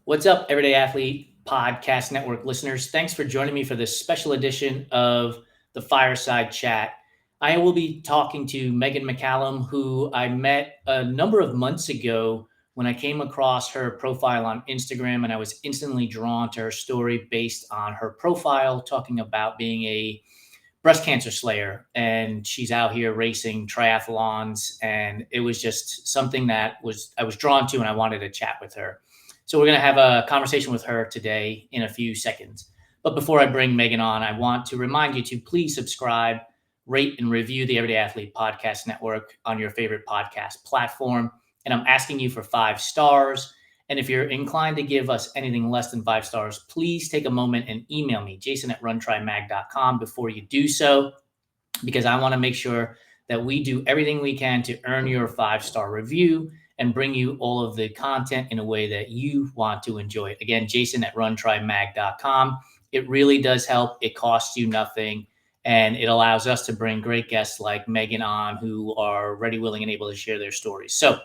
What's up, Everyday Athlete Podcast Network listeners? Thanks for joining me for this special edition of the Fireside Chat. I will be talking to Meghan McCallum, who I met a number of months ago when I came across her profile on Instagram, and I was instantly drawn to her story based on her profile, talking about being a breast cancer slayer. And she's out here racing triathlons, and it was just something that I was drawn to, and I wanted to chat with her. So we're going to have a conversation with her today in a few seconds. But before I bring Meghan on, I want to remind you to please subscribe, rate, and review the Everyday Athlete Podcast Network on your favorite podcast platform. And I'm asking you for 5 stars. And if you're inclined to give us anything less than 5 stars, please take a moment and email me, jason@runtrimag.com, before you do so, because I want to make sure that we do everything we can to earn your 5-star review and bring you all of the content in a way that you want to enjoy it. Again, jason@runtrimag.com. It really does help. It costs you nothing, and it allows us to bring great guests like Meghan on, who are ready, willing, and able to share their stories. So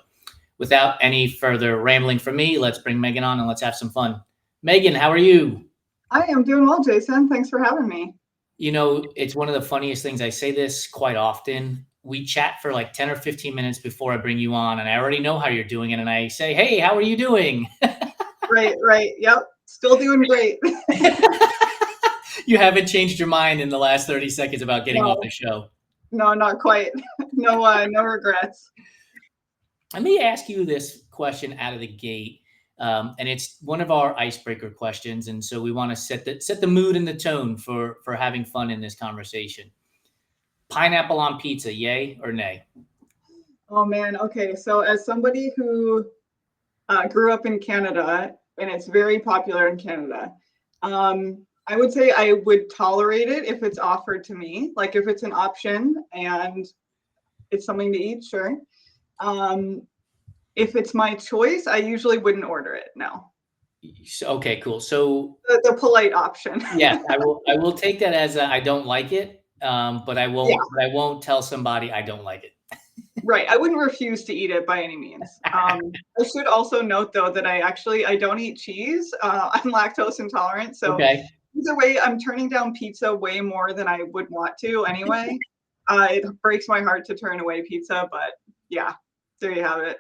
without any further rambling from me, let's bring Meghan on and let's have some fun. Meghan, how are you? I am doing well, Jason. Thanks for having me. You know, it's one of the funniest things. I say this quite often. We chat for like 10 or 15 minutes before I bring you on, and I already know how you're doing it. And I say, hey, how are you doing? Right. Yep. Still doing great. You haven't changed your mind in the last 30 seconds about getting off the show. No, not quite. No regrets. Let me ask you this question out of the gate. And it's one of our icebreaker questions. And so we want to set the mood and the tone for having fun in this conversation. Pineapple on pizza, yay or nay? Oh, man. Okay. So as somebody who grew up in Canada, and it's very popular in Canada, I would say I would tolerate it if it's offered to me. Like if it's an option and it's something to eat, sure. If it's my choice, I usually wouldn't order it. No. Okay, cool. So the polite option. Yeah, I will take that as I don't like it. But I won't tell somebody I don't like it. Right. I wouldn't refuse to eat it by any means. I should also note, though, that I don't eat cheese. I'm lactose intolerant. So Either way, I'm turning down pizza way more than I would want to anyway. It breaks my heart to turn away pizza. But yeah, there you have it.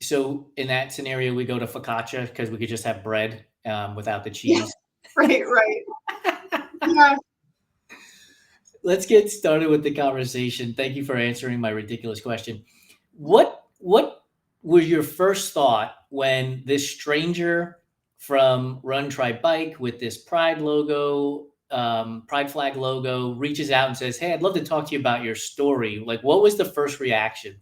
So in that scenario, we go to focaccia because we could just have bread without the cheese. Right. Yeah. Let's get started with the conversation. Thank you for answering my ridiculous question. What was your first thought when this stranger from Run Try Bike with this Pride logo, Pride flag logo, reaches out and says, "Hey, I'd love to talk to you about your story." Like, what was the first reaction?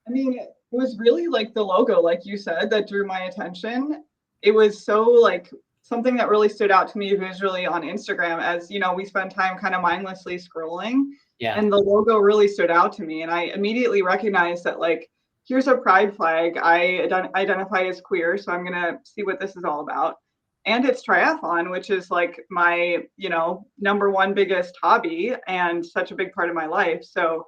I mean, it was really like the logo, like you said, that drew my attention. It was so like something that really stood out to me visually on Instagram, as you know, we spend time kind of mindlessly scrolling. Yeah. And the logo really stood out to me. And I immediately recognized that, like, here's a pride flag. I identify as queer, so I'm going to see what this is all about. And it's triathlon, which is like my, number one biggest hobby and such a big part of my life. So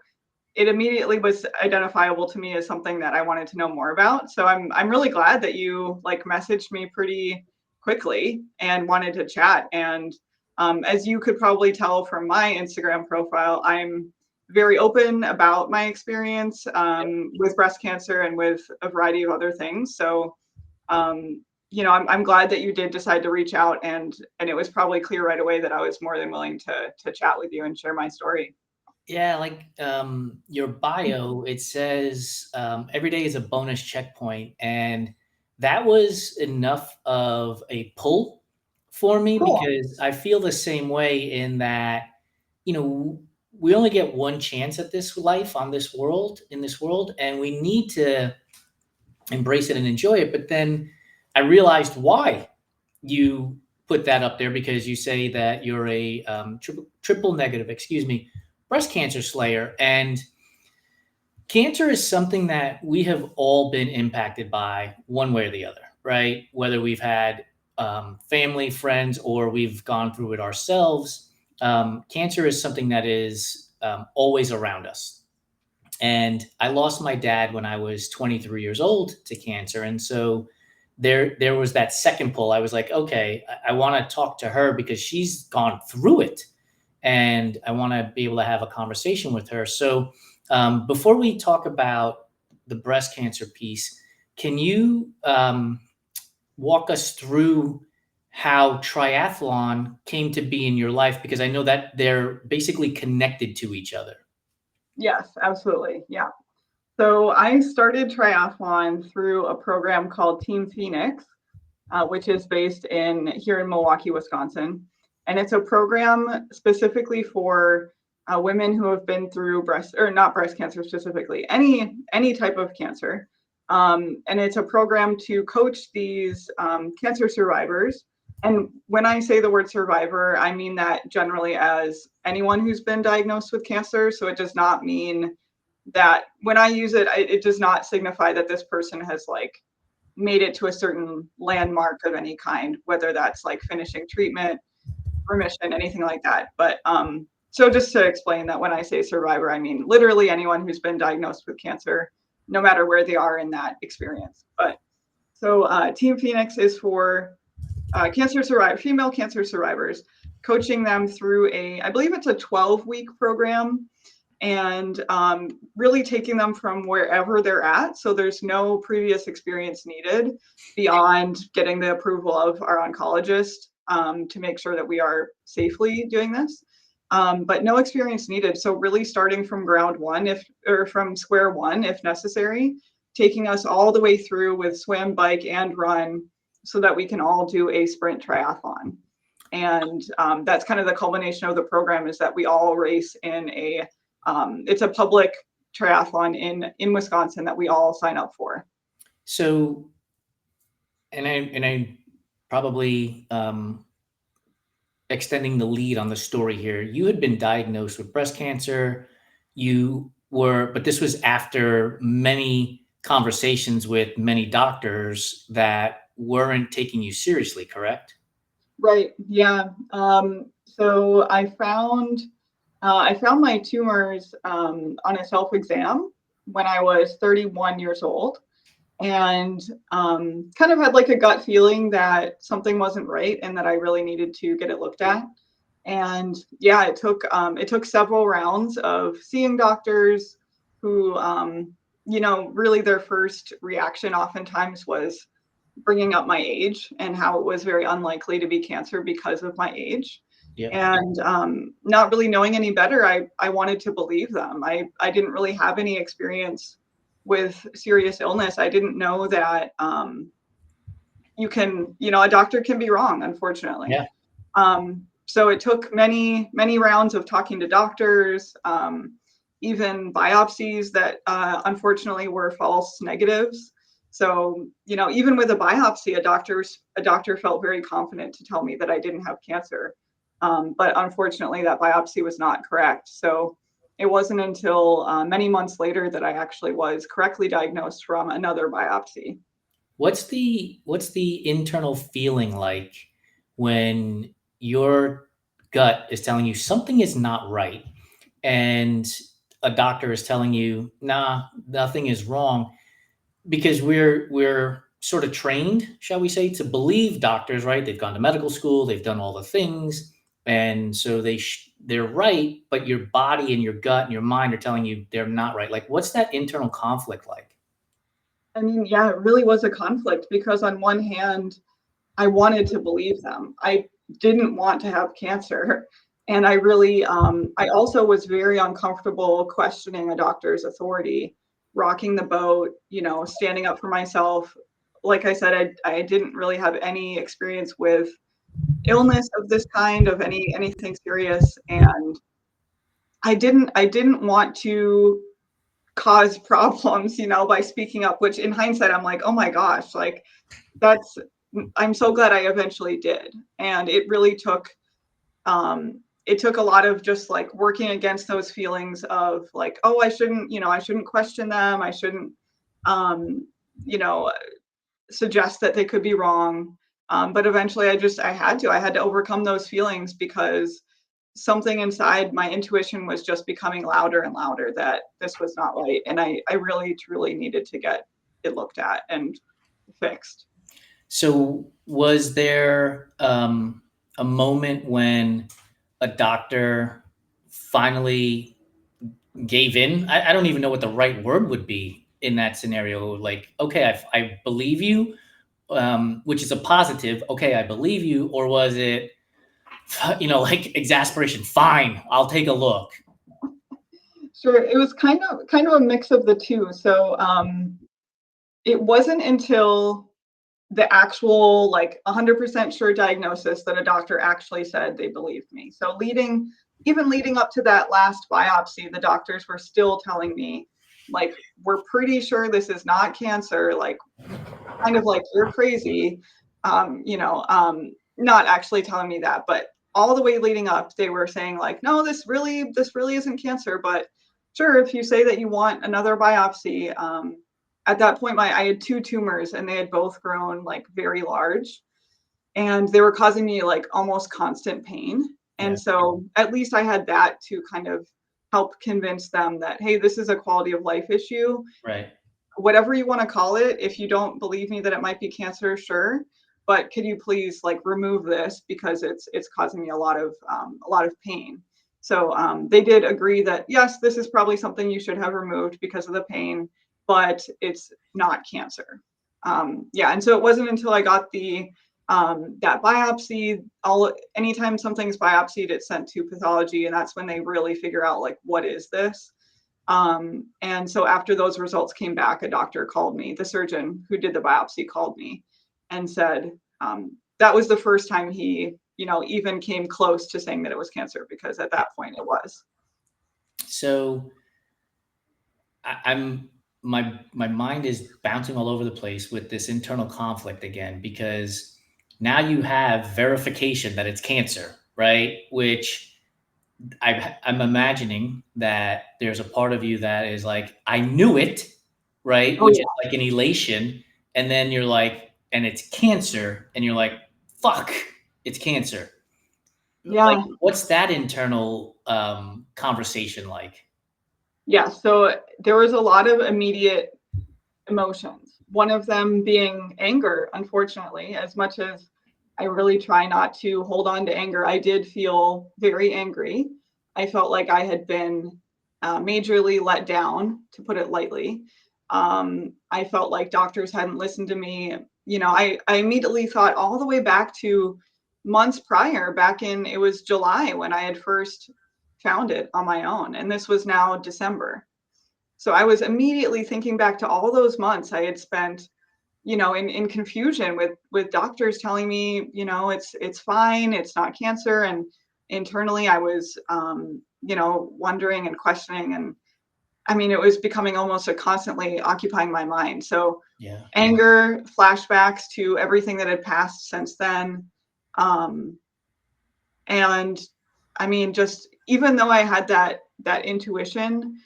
it immediately was identifiable to me as something that I wanted to know more about. So I'm really glad that you messaged me pretty quickly and wanted to chat. And as you could probably tell from my Instagram profile, I'm very open about my experience with breast cancer and with a variety of other things. So, I'm glad that you did decide to reach out, and it was probably clear right away that I was more than willing to chat with you and share my story. Yeah, like your bio, it says every day is a bonus checkpoint. And that was enough of a pull for me because I feel the same way in that, we only get one chance at this life in this world, and we need to embrace it and enjoy it. But then I realized why you put that up there, because you say that you're a triple negative, breast cancer slayer. And cancer is something that we have all been impacted by one way or the other, right? Whether we've had family, friends, or we've gone through it ourselves. Cancer is something that is always around us. And I lost my dad when I was 23 years old to cancer. And so there was that second pull. I was like, okay, I want to talk to her because she's gone through it, and I want to be able to have a conversation with her. So before we talk about the breast cancer piece, can you walk us through how triathlon came to be in your life? Because I know that they're basically connected to each other. Yes, absolutely. Yeah. So I started triathlon through a program called Team Phoenix, which is based here in Milwaukee, Wisconsin. And it's a program specifically for women who have been through not breast cancer specifically, any type of cancer. And it's a program to coach these cancer survivors. And when I say the word survivor, I mean that generally as anyone who's been diagnosed with cancer. So it does not mean that when I use it, it does not signify that this person has like made it to a certain landmark of any kind, whether that's like finishing treatment, remission, anything like that. But so just to explain that when I say survivor, I mean literally anyone who's been diagnosed with cancer, no matter where they are in that experience. But so Team Phoenix is for female cancer survivors, coaching them through I believe it's a 12-week program, and really taking them from wherever they're at. So there's no previous experience needed beyond getting the approval of our oncologist to make sure that we are safely doing this. But no experience needed. So really starting from ground one, or from square one, if necessary, taking us all the way through with swim, bike, and run so that we can all do a sprint triathlon. And that's kind of the culmination of the program, is that we all race in it's a public triathlon in Wisconsin that we all sign up for. So, and I probably extending the lead on the story here. You had been diagnosed with breast cancer. But this was after many conversations with many doctors that weren't taking you seriously, correct? Right. Yeah. So I found my tumors on a self-exam when I was 31 years old, and kind of had like a gut feeling that something wasn't right and that I really needed to get it looked at. And yeah, it took several rounds of seeing doctors who, really their first reaction oftentimes was bringing up my age and how it was very unlikely to be cancer because of my age. Yeah. And not really knowing any better, I wanted to believe them. I didn't really have any experience with serious illness. I didn't know that a doctor can be wrong, unfortunately. Yeah. So it took many, many rounds of talking to doctors, even biopsies that unfortunately were false negatives. So, even with a biopsy, a doctor felt very confident to tell me that I didn't have cancer. But unfortunately, that biopsy was not correct. So it wasn't until many months later that I actually was correctly diagnosed from another biopsy. What's the internal feeling like when your gut is telling you something is not right, and a doctor is telling you, nah, nothing is wrong? Because we're sort of trained, shall we say, to believe doctors, right? They've gone to medical school, they've done all the things, and so they're right, but your body and your gut and your mind are telling you they're not right. Like, what's that internal conflict like? I mean, yeah, it really was a conflict because on one hand, I wanted to believe them. I didn't want to have cancer. And I also was very uncomfortable questioning a doctor's authority, rocking the boat, standing up for myself. Like I said, I didn't really have any experience with illness of this kind, of anything serious. And I didn't want to cause problems, by speaking up, which in hindsight, I'm like, oh my gosh, like that's, I'm so glad I eventually did. And it took a lot of just like working against those feelings of like, oh, I shouldn't question them. I shouldn't, um, you know, suggest that they could be wrong. But eventually I had to overcome those feelings because something inside my intuition was just becoming louder and louder that this was not right. And I really, truly needed to get it looked at and fixed. So was there a moment when a doctor finally gave in? I don't even know what the right word would be in that scenario. Like, okay, I believe you, which is a positive. Okay, I believe you. Or was it, like exasperation? Fine, I'll take a look. Sure, it was kind of a mix of the two. So it wasn't until the actual like 100% sure diagnosis that a doctor actually said they believed me. So even leading up to that last biopsy, the doctors were still telling me, like, we're pretty sure this is not cancer, like, kind of like, you're crazy. Not actually telling me that, but all the way leading up, they were saying like, no, this really isn't cancer, but sure, if you say that you want another biopsy. At that point, I had two tumors and they had both grown like very large, and they were causing me like almost constant pain. Yeah. And so at least I had that to kind of help convince them that, hey, this is a quality of life issue. Right. Whatever you want to call it, if you don't believe me that it might be cancer, sure, but could you please like remove this because it's causing me a lot of pain. So they did agree that yes, this is probably something you should have removed because of the pain, but it's not cancer. Yeah, and so it wasn't until I got the that biopsy, anytime something's biopsied, it's sent to pathology, and that's when they really figure out like, what is this. And so after those results came back, a doctor called me, the surgeon who did the biopsy called me and said that was the first time he, even came close to saying that it was cancer, because at that point it was. So I'm my mind is bouncing all over the place with this internal conflict again, because now you have verification that it's cancer, right? Which I'm imagining that there's a part of you that is like, I knew it, right? Oh Which is yeah. like an elation. And then you're like, and it's cancer. And you're like, fuck, it's cancer. Like, Yeah. what's that internal conversation like? Yeah. So there was a lot of immediate emotions. One of them being anger, unfortunately. As much as I really try not to hold on to anger, I did feel very angry. I felt like I had been majorly let down, to put it lightly. I felt like doctors hadn't listened to me. I immediately thought all the way back to months prior, back in, it was July when I had first found it on my own. And this was now December. So I was immediately thinking back to all those months I had spent, in confusion with doctors telling me, it's fine, it's not cancer. And internally I was, wondering and questioning. And I mean, it was becoming almost a constantly occupying my mind. So Yeah. anger, flashbacks to everything that had passed since then. Um, and I mean, just even though I had that intuition,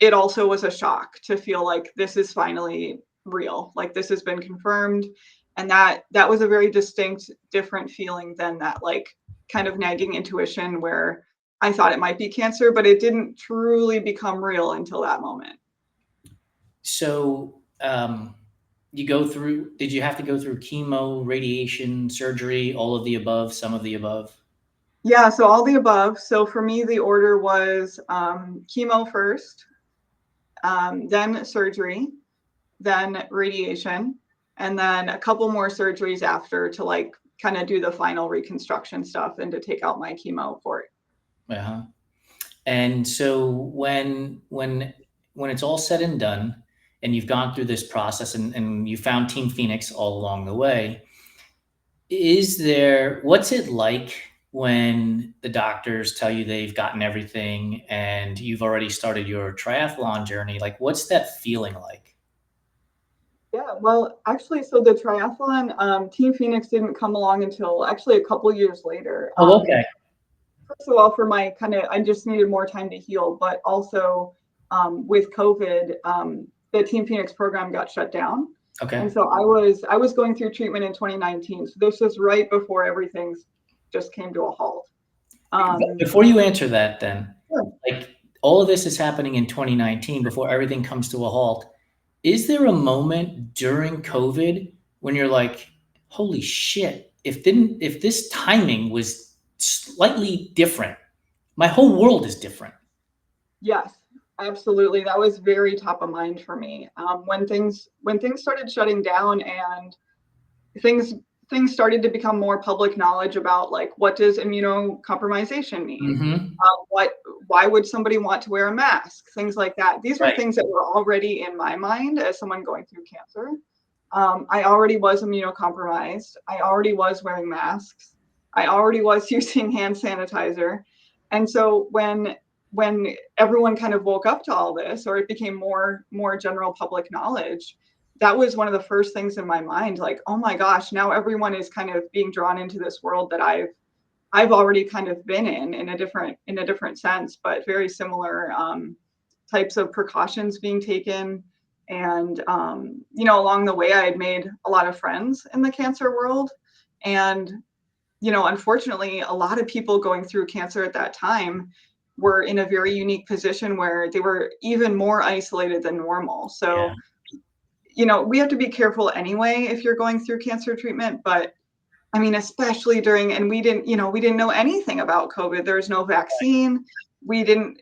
it also was a shock to feel like this is finally real, like this has been confirmed. And that was a very distinct, different feeling than that like kind of nagging intuition where I thought it might be cancer, but it didn't truly become real until that moment. So, did you have to go through chemo, radiation, surgery, all of the above, some of the above? Yeah, so all the above. So for me, the order was chemo first, then surgery, then radiation, and then a couple more surgeries after to like kind of do the final reconstruction stuff and to take out my chemo port. Uh-huh. And so when it's all said and done, and you've gone through this process, and you found Team Phoenix all along the way, what's it like when the doctors tell you they've gotten everything and you've already started your triathlon journey? Like, what's that feeling like? Yeah, well, actually, so the triathlon, Team Phoenix didn't come along until actually a couple years later. Oh, okay. First of all, for my I just needed more time to heal, but also with COVID, the Team Phoenix program got shut down. Okay. And so I was going through treatment in 2019. So this was right before everything just came to a halt. Um, Before you answer that, then, sure. like, all of this is happening in 2019 before everything comes to a halt. Is there a moment during COVID when you're like, holy shit, if this timing was slightly different, my whole world is different. Yes, absolutely. That was very top of mind for me. When things started shutting down and things things started to become more public knowledge about like what does immunocompromisation mean? Mm-hmm. What Why would somebody want to wear a mask? Things like that. These were Right. things that were already in my mind as someone going through cancer. I already was immunocompromised. I already was wearing masks. I already was using hand sanitizer. And so when everyone kind of woke up to all this, or it became more general public knowledge, that was one of the first things in my mind, like, oh my gosh, now everyone is kind of being drawn into this world that I've already kind of been in a different sense, but very similar types of precautions being taken. And along the way, I had made a lot of friends in the cancer world, and unfortunately, a lot of people going through cancer at that time were in a very unique position where they were even more isolated than normal. Yeah. So we have to be careful anyway if you're going through cancer treatment, but I mean, especially during, and we didn't know anything about COVID. There was no vaccine. We didn't,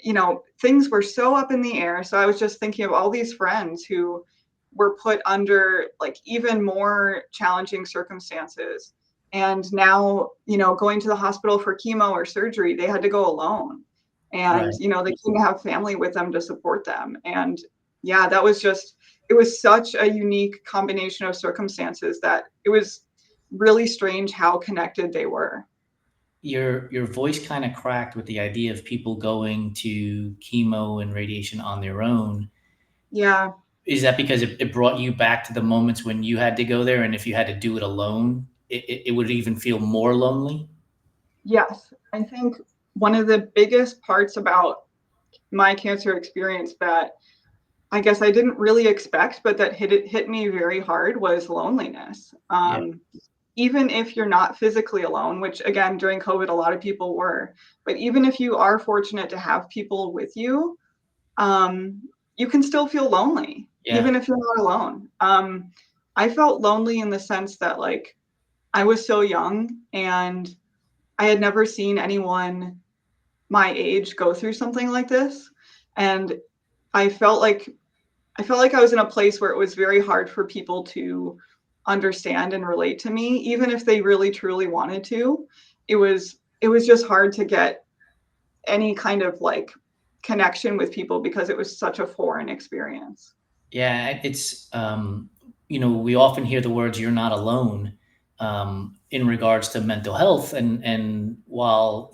things were so up in the air. So I was just thinking of all these friends who were put under like even more challenging circumstances. And now, going to the hospital for chemo or surgery, they had to go alone. And, Right. they couldn't have family with them to support them. And yeah, it was such a unique combination of circumstances that it was really strange how connected they were. Your voice kind of cracked with the idea of people going to chemo and radiation on their own. Yeah. Is that because it brought you back to the moments when you had to go there, and if you had to do it alone, it would even feel more lonely? Yes. I think one of the biggest parts about my cancer experience that I guess I didn't really expect, but that hit me very hard was loneliness. Yeah. Even if you're not physically alone, which again during COVID a lot of people were, but even if you are fortunate to have people with you, um, you can still feel lonely, Yeah. even if you're not alone. I felt lonely in the sense that like I was so young and I had never seen anyone my age go through something like this. And I felt like I was in a place where it was very hard for people to understand and relate to me, even if they really truly wanted to. It was just hard to get any kind of like connection with people because it was such a foreign experience. Yeah, it's we often hear the words "you're not alone" in regards to mental health, and while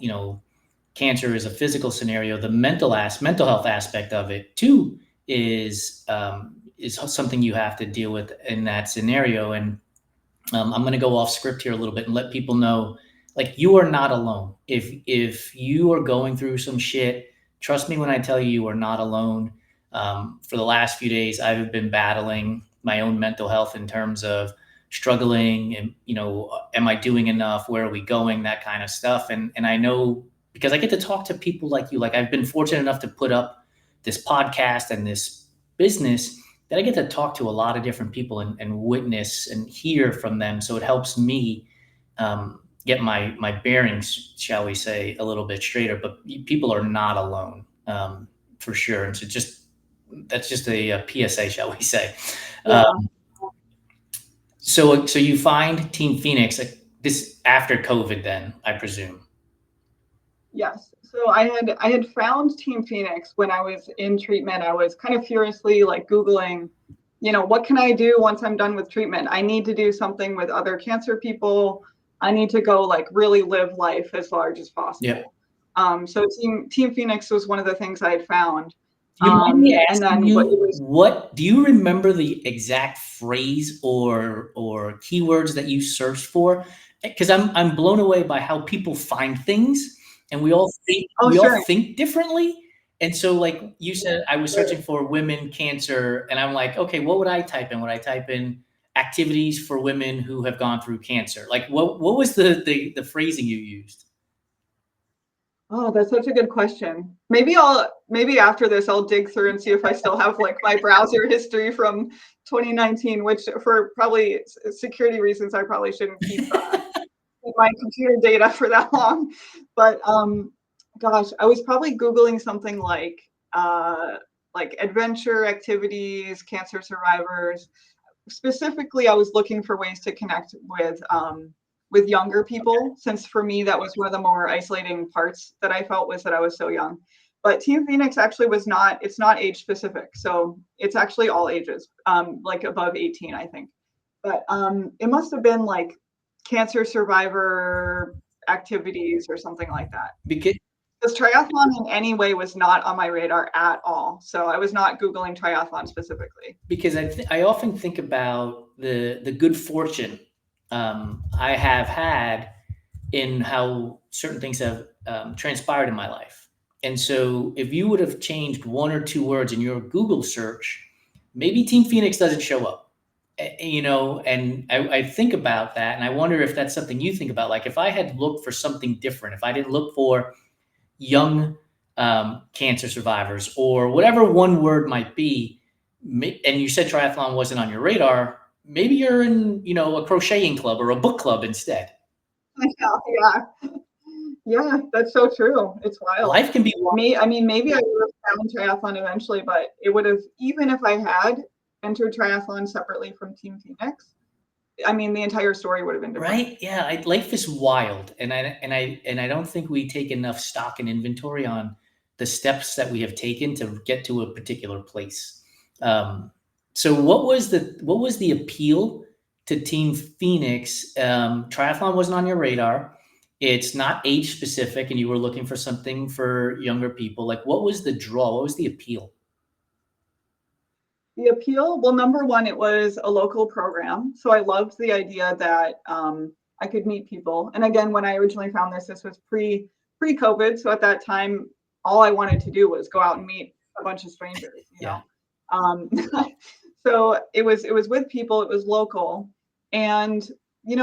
cancer is a physical scenario, the mental health aspect of it too is something you have to deal with in that scenario. And I'm going to go off script here a little bit and let people know, like, you are not alone. If you are going through some shit, trust me when I tell you, you are not alone. For the last few days, I've been battling my own mental health in terms of struggling, and am I doing enough? Where are we going? That kind of stuff. And I know, because I get to talk to people like you. Like, I've been fortunate enough to put up this podcast and this business that I get to talk to a lot of different people and witness and hear from them. So it helps me get my bearings, shall we say, a little bit straighter. But people are not alone, for sure. And so that's just a PSA, shall we say. Yeah. So you find Team Phoenix this after COVID, then, I presume. Yes. So I had found Team Phoenix when I was in treatment. I was kind of furiously like Googling, what can I do once I'm done with treatment? I need to do something with other cancer people. I need to go like really live life as large as Yep. possible. So Team Phoenix was one of the things I had found. Do you mind me And asking then what it you, was, what do you remember the exact phrase or keywords that you searched for? Because I'm blown away by how people find things, and oh, we all sure. think differently. And so, like you said, I was searching for women cancer, and I'm like, okay, what would I type in? Would I type in activities for women who have gone through cancer? Like, what was the phrasing you used? Oh, that's such a good question. Maybe after this I'll dig through and see if I still have like my browser history from 2019, which for probably security reasons I probably shouldn't keep my computer data for that long. But gosh, I was probably Googling something like adventure activities, cancer survivors. Specifically, I was looking for ways to connect with younger people, since for me that was one of the more isolating parts that I felt, was that I was so young. But Team Phoenix actually was not. It's not age specific, so it's actually all ages, like above 18, I think. But it must have been like cancer survivor activities or something like that. because Because triathlon in any way was not on my radar at all. So I was not Googling triathlon specifically. I often think about the good fortune I have had in how certain things have transpired in my life. And so, if you would have changed one or two words in your Google search, maybe Team Phoenix doesn't show up. And I think about that, and I wonder if that's something you think about. Like, if I had looked for something different, if I didn't look for young cancer survivors or whatever one word might be, and you said triathlon wasn't on your radar, maybe you're in, a crocheting club or a book club instead. Yeah, yeah, that's so true. It's wild. Life can be I mean, maybe I would have found triathlon eventually, but it would have, even if I had entered triathlon separately from Team Phoenix, I mean, the entire story would have been different. right. Yeah, life is wild, and I don't think we take enough stock and inventory on the steps that we have taken to get to a particular place. So, what was the appeal to Team Phoenix? Triathlon wasn't on your radar. It's not age specific, and you were looking for something for younger people. Like, what was the draw? What was the appeal? The appeal, well, number one, it was a local program. So I loved the idea that I could meet people. And again, when I originally found this was pre-COVID. So at that time, all I wanted to do was go out and meet a bunch of strangers, you Yeah. know. Um, so it was with people, it was local. And,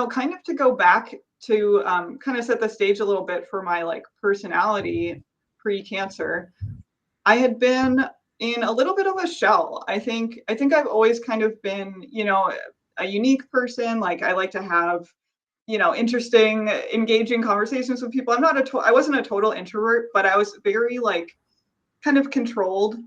kind of to go back to kind of set the stage a little bit for my like personality pre-cancer, I had been in a little bit of a shell. I think I've always kind of been, a unique person. Like I like to have, interesting, engaging conversations with people. I wasn't a total introvert, but I was very like kind of controlled,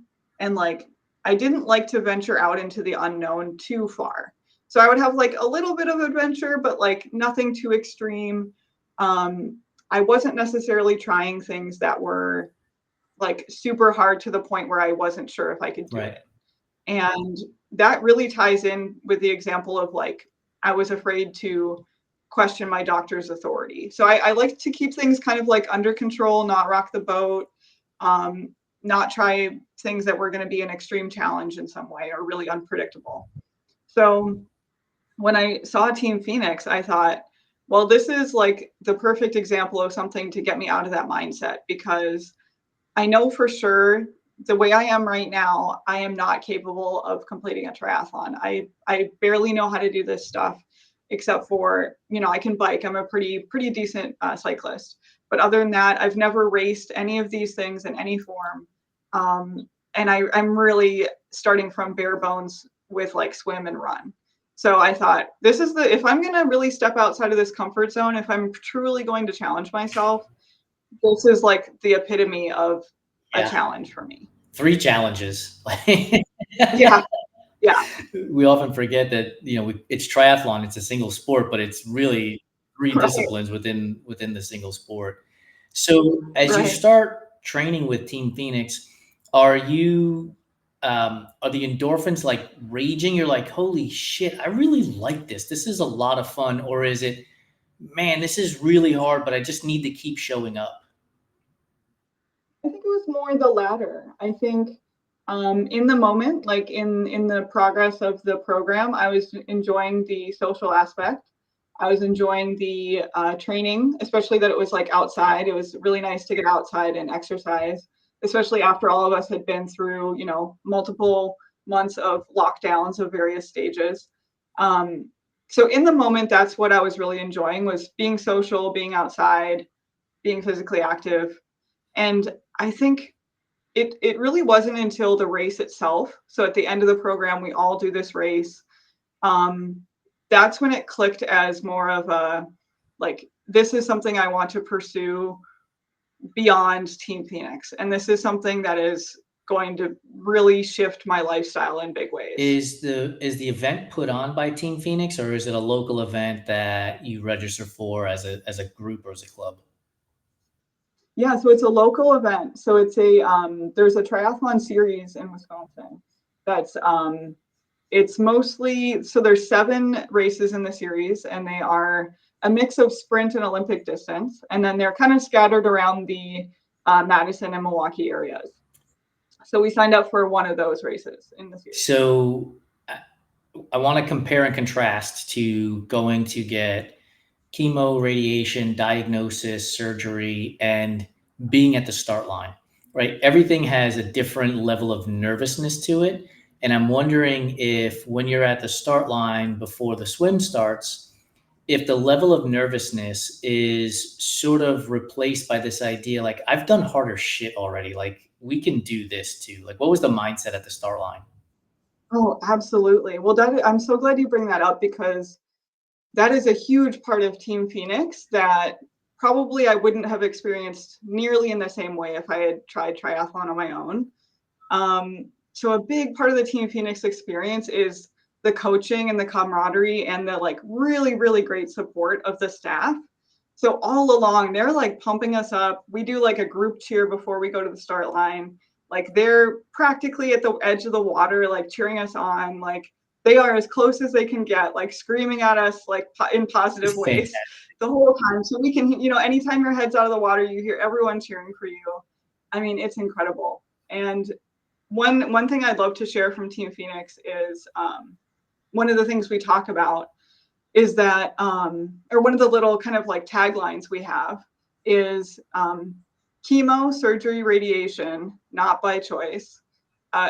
and like I didn't like to venture out into the unknown too far. So I would have like a little bit of adventure, but like nothing too extreme. I wasn't necessarily trying things that were like super hard to the point where I wasn't sure if I could do Right. it. And that really ties in with the example of like, I was afraid to question my doctor's authority. So I like to keep things kind of like under control, not rock the boat, um, not try things that were going to be an extreme challenge in some way or really unpredictable. So when I saw Team Phoenix, I thought, well, this is like the perfect example of something to get me out of that mindset, because I know for sure the way I am right now, I am not capable of completing a triathlon. I barely know how to do this stuff, except for, I can bike. I'm a pretty decent cyclist. But other than that, I've never raced any of these things in any form. And I'm really starting from bare bones with like swim and run. So I thought, if I'm going to really step outside of this comfort zone, if I'm truly going to challenge myself, this is like the epitome of a Yeah. challenge for me. 3 challenges. Yeah, yeah, We often forget that, it's triathlon, it's a single sport, but it's really 3 right, disciplines within the single sport. So, as you right. start training with Team Phoenix, are the endorphins like raging? You're like, "Holy shit, I really like this. This is a lot of fun." Or is it, "Man, this is really hard, but I just need to keep showing up?" I think it was more the latter. I think in the moment, like in the progress of the program, I was enjoying the social aspect. I was enjoying the training, especially that it was like outside. It was really nice to get outside and exercise, especially after all of us had been through, multiple months of lockdowns of various stages. Um, so in the moment, that's what I was really enjoying, was being social, being outside, being physically active. And I think it really wasn't until the race itself. So at the end of the program, we all do this race. That's when it clicked as more of a, like, this is something I want to pursue beyond Team Phoenix. And this is something that is going to really shift my lifestyle in big ways. Is the event put on by Team Phoenix, or is it a local event that you register for as a group or as a club? Yeah, so it's a local event. So it's a there's a triathlon series in Wisconsin that's it's mostly, so there's 7 races in the series, and they are a mix of sprint and Olympic distance, and then they're kind of scattered around the Madison and Milwaukee areas. So we signed up for one of those races in the series. So I want to compare and contrast to going to get chemo, radiation, diagnosis, surgery, and being at the start line, right? Everything has a different level of nervousness to it. And I'm wondering if when you're at the start line before the swim starts, if the level of nervousness is sort of replaced by this idea, like, I've done harder shit already. Like, we can do this too. Like, what was the mindset at the start line? Oh, absolutely. Well, I'm so glad you bring that up, because that is a huge part of Team Phoenix that probably I wouldn't have experienced nearly in the same way if I had tried triathlon on my own. So a big part of the Team Phoenix experience is the coaching and the camaraderie and the, like, really, really great support of the staff. So all along, they're like pumping us up. We do like a group cheer before we go to the start line. Like, they're practically at the edge of the water, like cheering us on. Like, they are as close as they can get, like screaming at us, like in positive It's ways fantastic. the whole time. So we can, anytime your head's out of the water, you hear everyone cheering for you. I mean, it's incredible. And one thing I'd love to share from Team Phoenix is one of the things we talk about is that, or one of the little kind of like taglines we have is chemo, surgery, radiation, not by choice.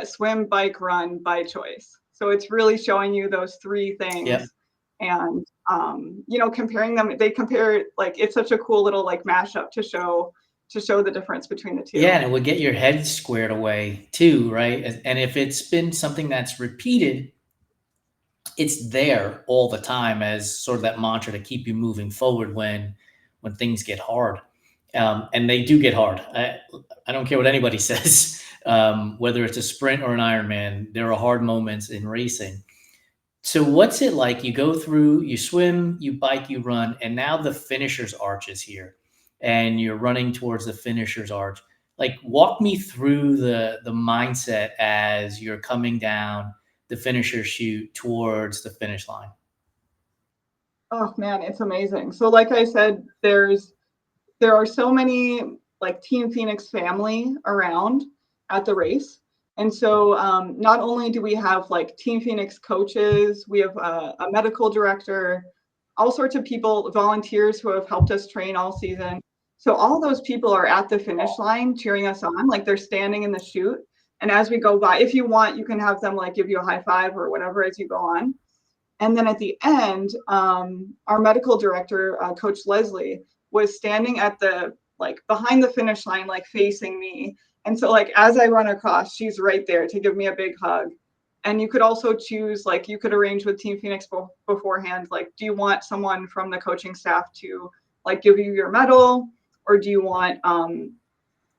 Swim, bike, run by choice. So it's really showing you those 3 things. Yep. And comparing them, they compare, like, it's such a cool little like mashup to show the difference between the 2. Yeah, and it would get your head squared away too, right? And if it's been something that's repeated, it's there all the time as sort of that mantra to keep you moving forward when things get hard. And they do get hard. I don't care what anybody says, whether it's a sprint or an Ironman, there are hard moments in racing. So what's it like? You go through, you swim, you bike, you run, and now the finisher's arch is here, and you're running towards the finisher's arch. Like, walk me through the mindset as you're coming down the finisher chute towards the finish line. Oh man, it's amazing. So like I said, there are so many, like, Team Phoenix family around at the race. And so not only do we have like Team Phoenix coaches, we have a medical director, all sorts of people, volunteers who have helped us train all season. So all those people are at the finish line cheering us on, like they're standing in the chute. And as we go by, if you want, you can have them like give you a high five or whatever as you go on. And then at the end, our medical director, Coach Leslie, was standing at the, like, behind the finish line, like facing me. And so, like, as I run across, she's right there to give me a big hug. And you could also choose, like, you could arrange with Team Phoenix beforehand, like, do you want someone from the coaching staff to, like, give you your medal, or do you want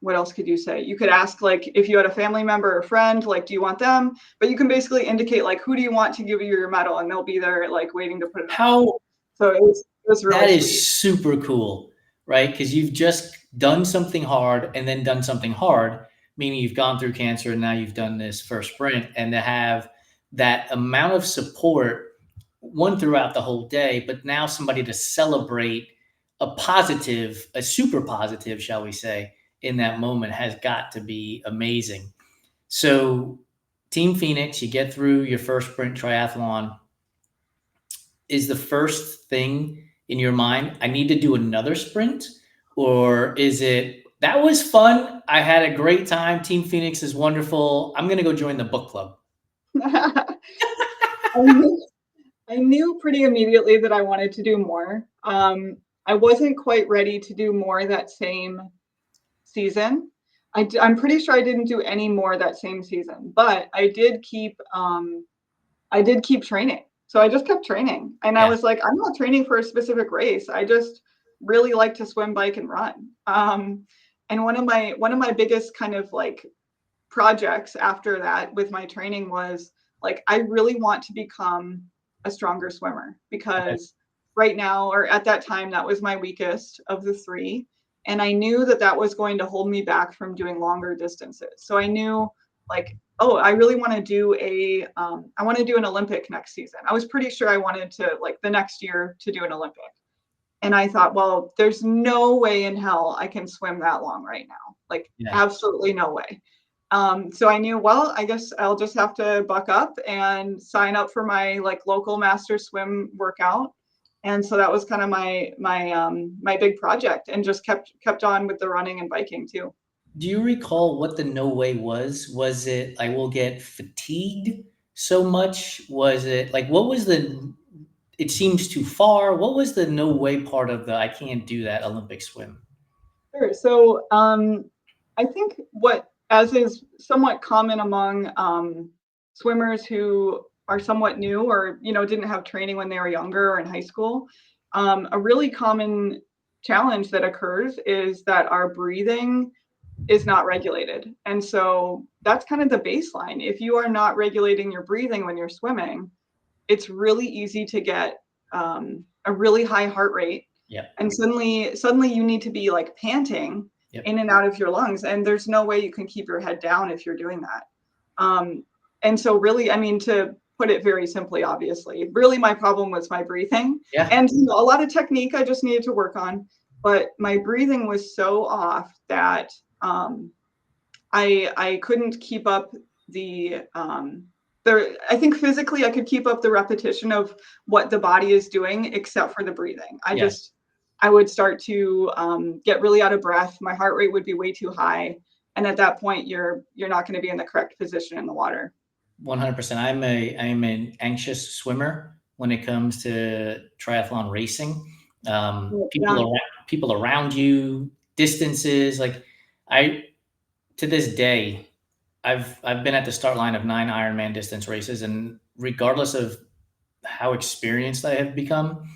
what else could you say? You could ask, like, if you had a family member or friend, like, do you want them? But you can basically indicate, like, who do you want to give you your medal, and they'll be there, like, waiting to put it on. How So it was really That sweet. is super cool, right? Because you've just done something hard and then done something hard, meaning you've gone through cancer and now you've done this first sprint, and to have that amount of support, one throughout the whole day, but now somebody to celebrate a positive, a super positive, shall we say, in that moment has got to be amazing. So, Team Phoenix, you get through your first sprint triathlon. Is the first thing in your mind, I need to do another sprint? Or is it, that was fun, I had a great time, Team Phoenix is wonderful, I'm going to go join the book club? I knew pretty immediately that I wanted to do more. I wasn't quite ready to do more that same season. I'm pretty sure I didn't do any more that same season, but I did keep training. So I just kept training, and I Yeah. was like, I'm not training for a specific race. I just really like to swim, bike, and run. And one of my biggest kind of like projects after that with my training was like, I really want to become a stronger swimmer, Okay. because right now, or at that time, that was my weakest of the three. And I knew that that was going to hold me back from doing longer distances. So I knew, like, oh, I really want to do I want to do an Olympic next season. I was pretty sure I wanted to, like, the next year to do an Olympic. And I thought, well, there's no way in hell I can swim that long right now. Like, Yeah. absolutely no way. So I knew, well, I guess I'll just have to buck up and sign up for my like local master swim workout. And so that was kind of my big project, and just kept on with the running and biking too. Do you recall what the no way was? Was it I will get fatigued so much? Was it like what was the it seems too far? What was the no way part of the I can't do that Olympic swim? Sure. So I think what, as is somewhat common among swimmers who are somewhat new, or didn't have training when they were younger or in high school, a really common challenge that occurs is that our breathing is not regulated. And so that's kind of the baseline. If you are not regulating your breathing when you're swimming, it's really easy to get a really high heart rate, Yep. and suddenly you need to be like panting Yep. in and out of your lungs, and there's no way you can keep your head down if you're doing that. And so really, I mean, to put it very simply, obviously, really my problem was my breathing, Yeah. and a lot of technique I just needed to work on, but my breathing was so off that I couldn't keep up the I think physically I could keep up the repetition of what the body is doing, except for the breathing. Yeah. I would start to get really out of breath. My heart rate would be way too high, and at that point, you're not going to be in the correct position in the water. 100%. I'm an anxious swimmer when it comes to triathlon racing. Yeah. People around you, distances. Like I to this day, I've been at the start line of 9 Ironman distance races, and regardless of how experienced I have become,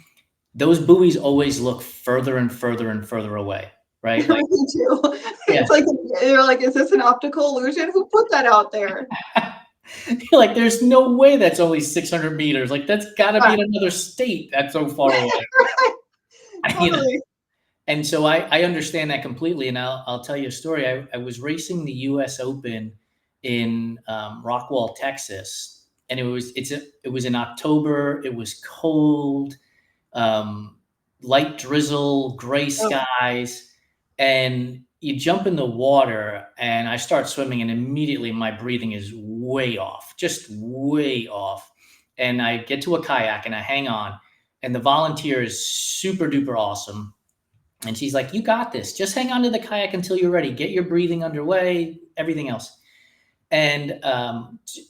those buoys always look further and further and further away, right? Like, Me too. yeah, It's like you're like, is this an optical illusion? Who put that out there? you're like, there's no way that's only 600 meters. Like, that's got to be Yeah. in another state. That's so far away. You know? Totally. And so I understand that completely. And I'll tell you a story. I was racing the U.S. Open in Rockwall, Texas, and it was in October. It was cold, um, light drizzle, gray Oh, skies, and you jump in the water, and I start swimming, and immediately my breathing is way off, just way off. And I get to a kayak, and I hang on, and the volunteer is super duper awesome, and she's like, "You got this. Just hang on to the kayak until you're ready. Get your breathing underway, everything else." And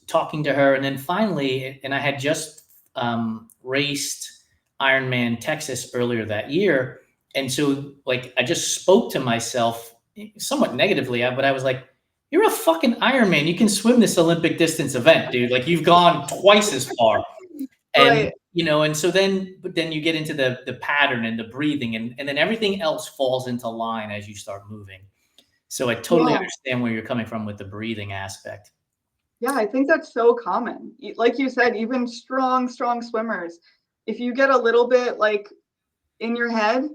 talking to her, and then finally, and I had just raced Ironman Texas earlier that year, and so like I just spoke to myself somewhat negatively, but I was like, "You're a fucking Ironman. You can swim this Olympic distance event, dude. Like you've gone twice as far." And right. and so but then you get into the pattern and the breathing, and then everything else falls into line as you start moving. So I totally Yeah. understand where you're coming from with the breathing aspect. Yeah, I think that's so common. Like you said, even strong swimmers, if you get a little bit like in your head,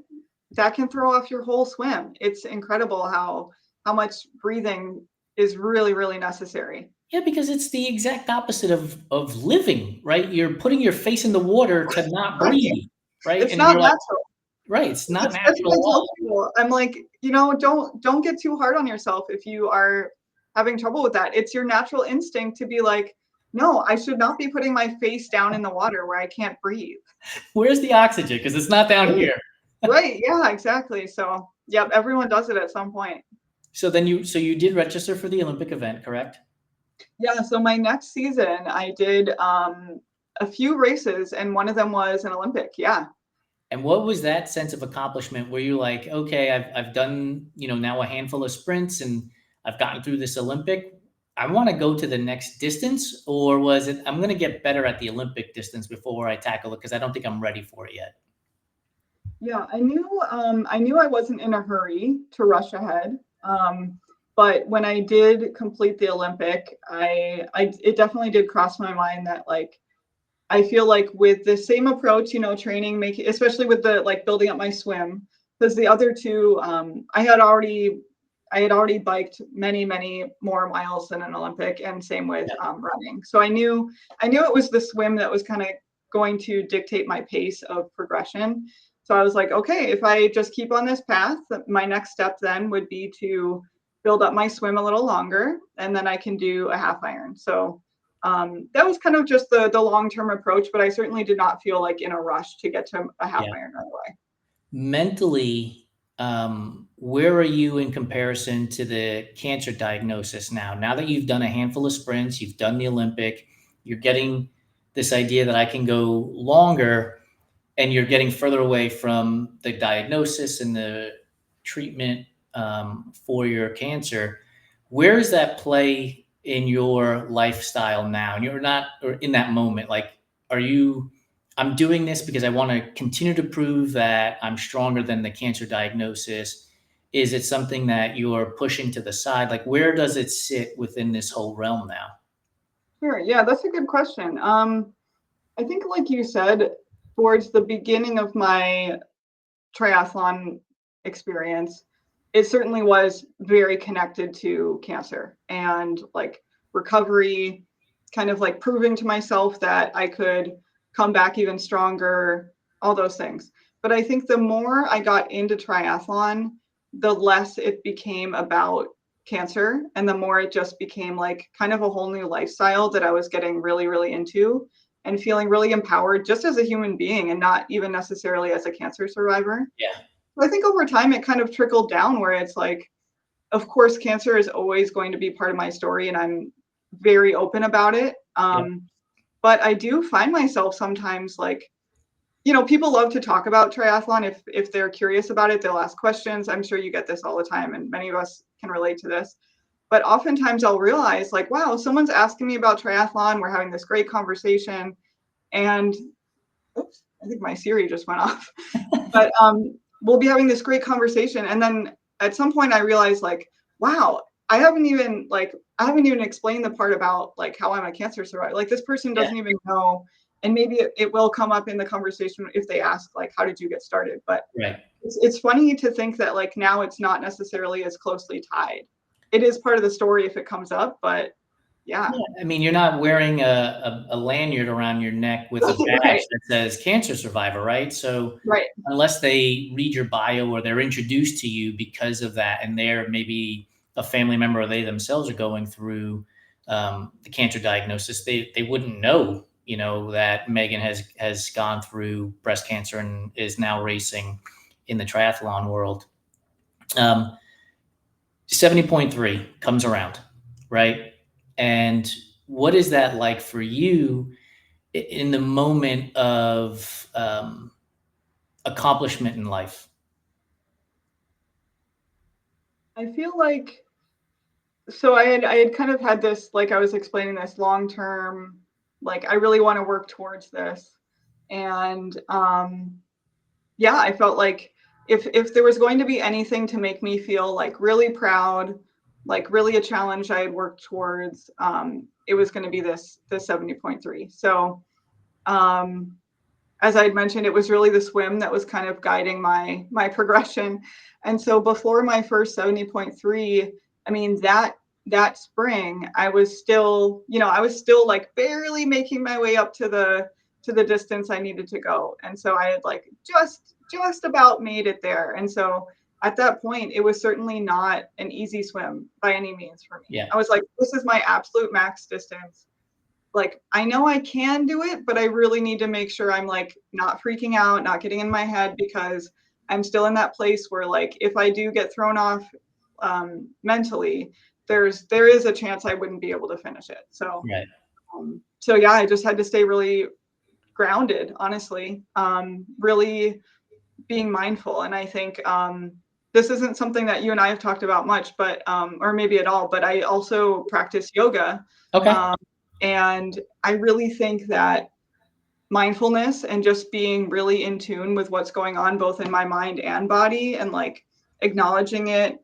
that can throw off your whole swim. It's incredible how much breathing is really necessary. Yeah, because it's the exact opposite of living, right? You're putting your face in the water to not Right. breathe, right? It's And not you're like, natural. right, it's not That's natural what at I tell all. people. I'm like, don't get too hard on yourself if you are having trouble with that. It's your natural instinct to be like, no, I should not be putting my face down in the water where I can't breathe. Where's the oxygen? Because it's not down Right. here. Right. Yeah, exactly. So, yep, everyone does it at some point. So you did register for the Olympic event, correct? Yeah, so my next season I did a few races, and one of them was an Olympic. Yeah. And what was that sense of accomplishment where you're like, okay, I've done, now a handful of sprints and I've gotten through this Olympic. I want to go to the next distance, or was it I'm going to get better at the Olympic distance before I tackle it because I don't think I'm ready for it yet? Yeah, I knew I wasn't in a hurry to rush ahead. But when I did complete the Olympic, it definitely did cross my mind that like I feel like with the same approach, training, making, especially with the like building up my swim, because the other two, I had already biked many, many more miles than an Olympic, and same with Yeah. running. So I knew it was the swim that was kind of going to dictate my pace of progression. So I was like, okay, if I just keep on this path, my next step then would be to build up my swim a little longer, and then I can do a half iron. So that was kind of just the long-term approach, but I certainly did not feel like in a rush to get to a half Yeah. iron right away. Mentally, where are you in comparison to the cancer diagnosis now? Now that you've done a handful of sprints, you've done the Olympic, you're getting this idea that I can go longer, and you're getting further away from the diagnosis and the treatment for your cancer. Where does that play in your lifestyle now? And you're not, or in that moment, like, are you, I'm doing this because I want to continue to prove that I'm stronger than the cancer diagnosis. Is it something that you're pushing to the side? Like, where does it sit within this whole realm now? Sure. Yeah, that's a good question. I think, like you said, towards the beginning of my triathlon experience, it certainly was very connected to cancer and like recovery, kind of like proving to myself that I could come back even stronger, all those things. But I think the more I got into triathlon, the less it became about cancer, and the more it just became like kind of a whole new lifestyle that I was getting really, really into and feeling really empowered just as a human being and not even necessarily as a cancer survivor. Yeah. I think over time it kind of trickled down where it's like, of course, cancer is always going to be part of my story and I'm very open about it. Yeah. But I do find myself sometimes like, people love to talk about triathlon. If they're curious about it, they'll ask questions. I'm sure you get this all the time, and many of us can relate to this. But oftentimes I'll realize like, wow, someone's asking me about triathlon. We're having this great conversation. And oops, I think my Siri just went off. But we'll be having this great conversation, and then at some point I realized like, wow, I haven't even explained the part about like how I'm a cancer survivor. Like this person Yeah. doesn't even know, and maybe it will come up in the conversation if they ask like, how did you get started? But Right. it's funny to think that like now it's not necessarily as closely tied. It is part of the story if it comes up, but yeah. Yeah, I mean, you're not wearing a lanyard around your neck with a Right, badge that says cancer survivor, right? So right. unless they read your bio or they're introduced to you because of that, and they're maybe a family member or they themselves are going through the cancer diagnosis, they wouldn't know, that Megan has gone through breast cancer and is now racing in the triathlon world. Um, 70.3 comes around, right? And what is that like for you in the moment of accomplishment in life? I feel like so I had kind of had this, like I was explaining, this long term, like I really want to work towards this. And yeah, I felt like if there was going to be anything to make me feel like really proud, like really a challenge I had worked towards, it was going to be this 70.3. So um as I had mentioned, it was really the swim that was kind of guiding my progression. And so before my first 70.3, I mean that spring, I was still like barely making my way up to the distance I needed to go. And so I had like just about made it there. And so at that point, it was certainly not an easy swim by any means for me. Yeah. I was like, this is my absolute max distance. Like I know I can do it, but I really need to make sure I'm like not freaking out, not getting in my head, because I'm still in that place where like if I do get thrown off mentally, there is a chance I wouldn't be able to finish it. So Right. so yeah, I just had to stay really grounded, honestly. Really being mindful. And I think this isn't something that you and I have talked about much, but or maybe at all, but I also practice yoga. Okay. Um, and I really think that mindfulness and just being really in tune with what's going on both in my mind and body, and like acknowledging it,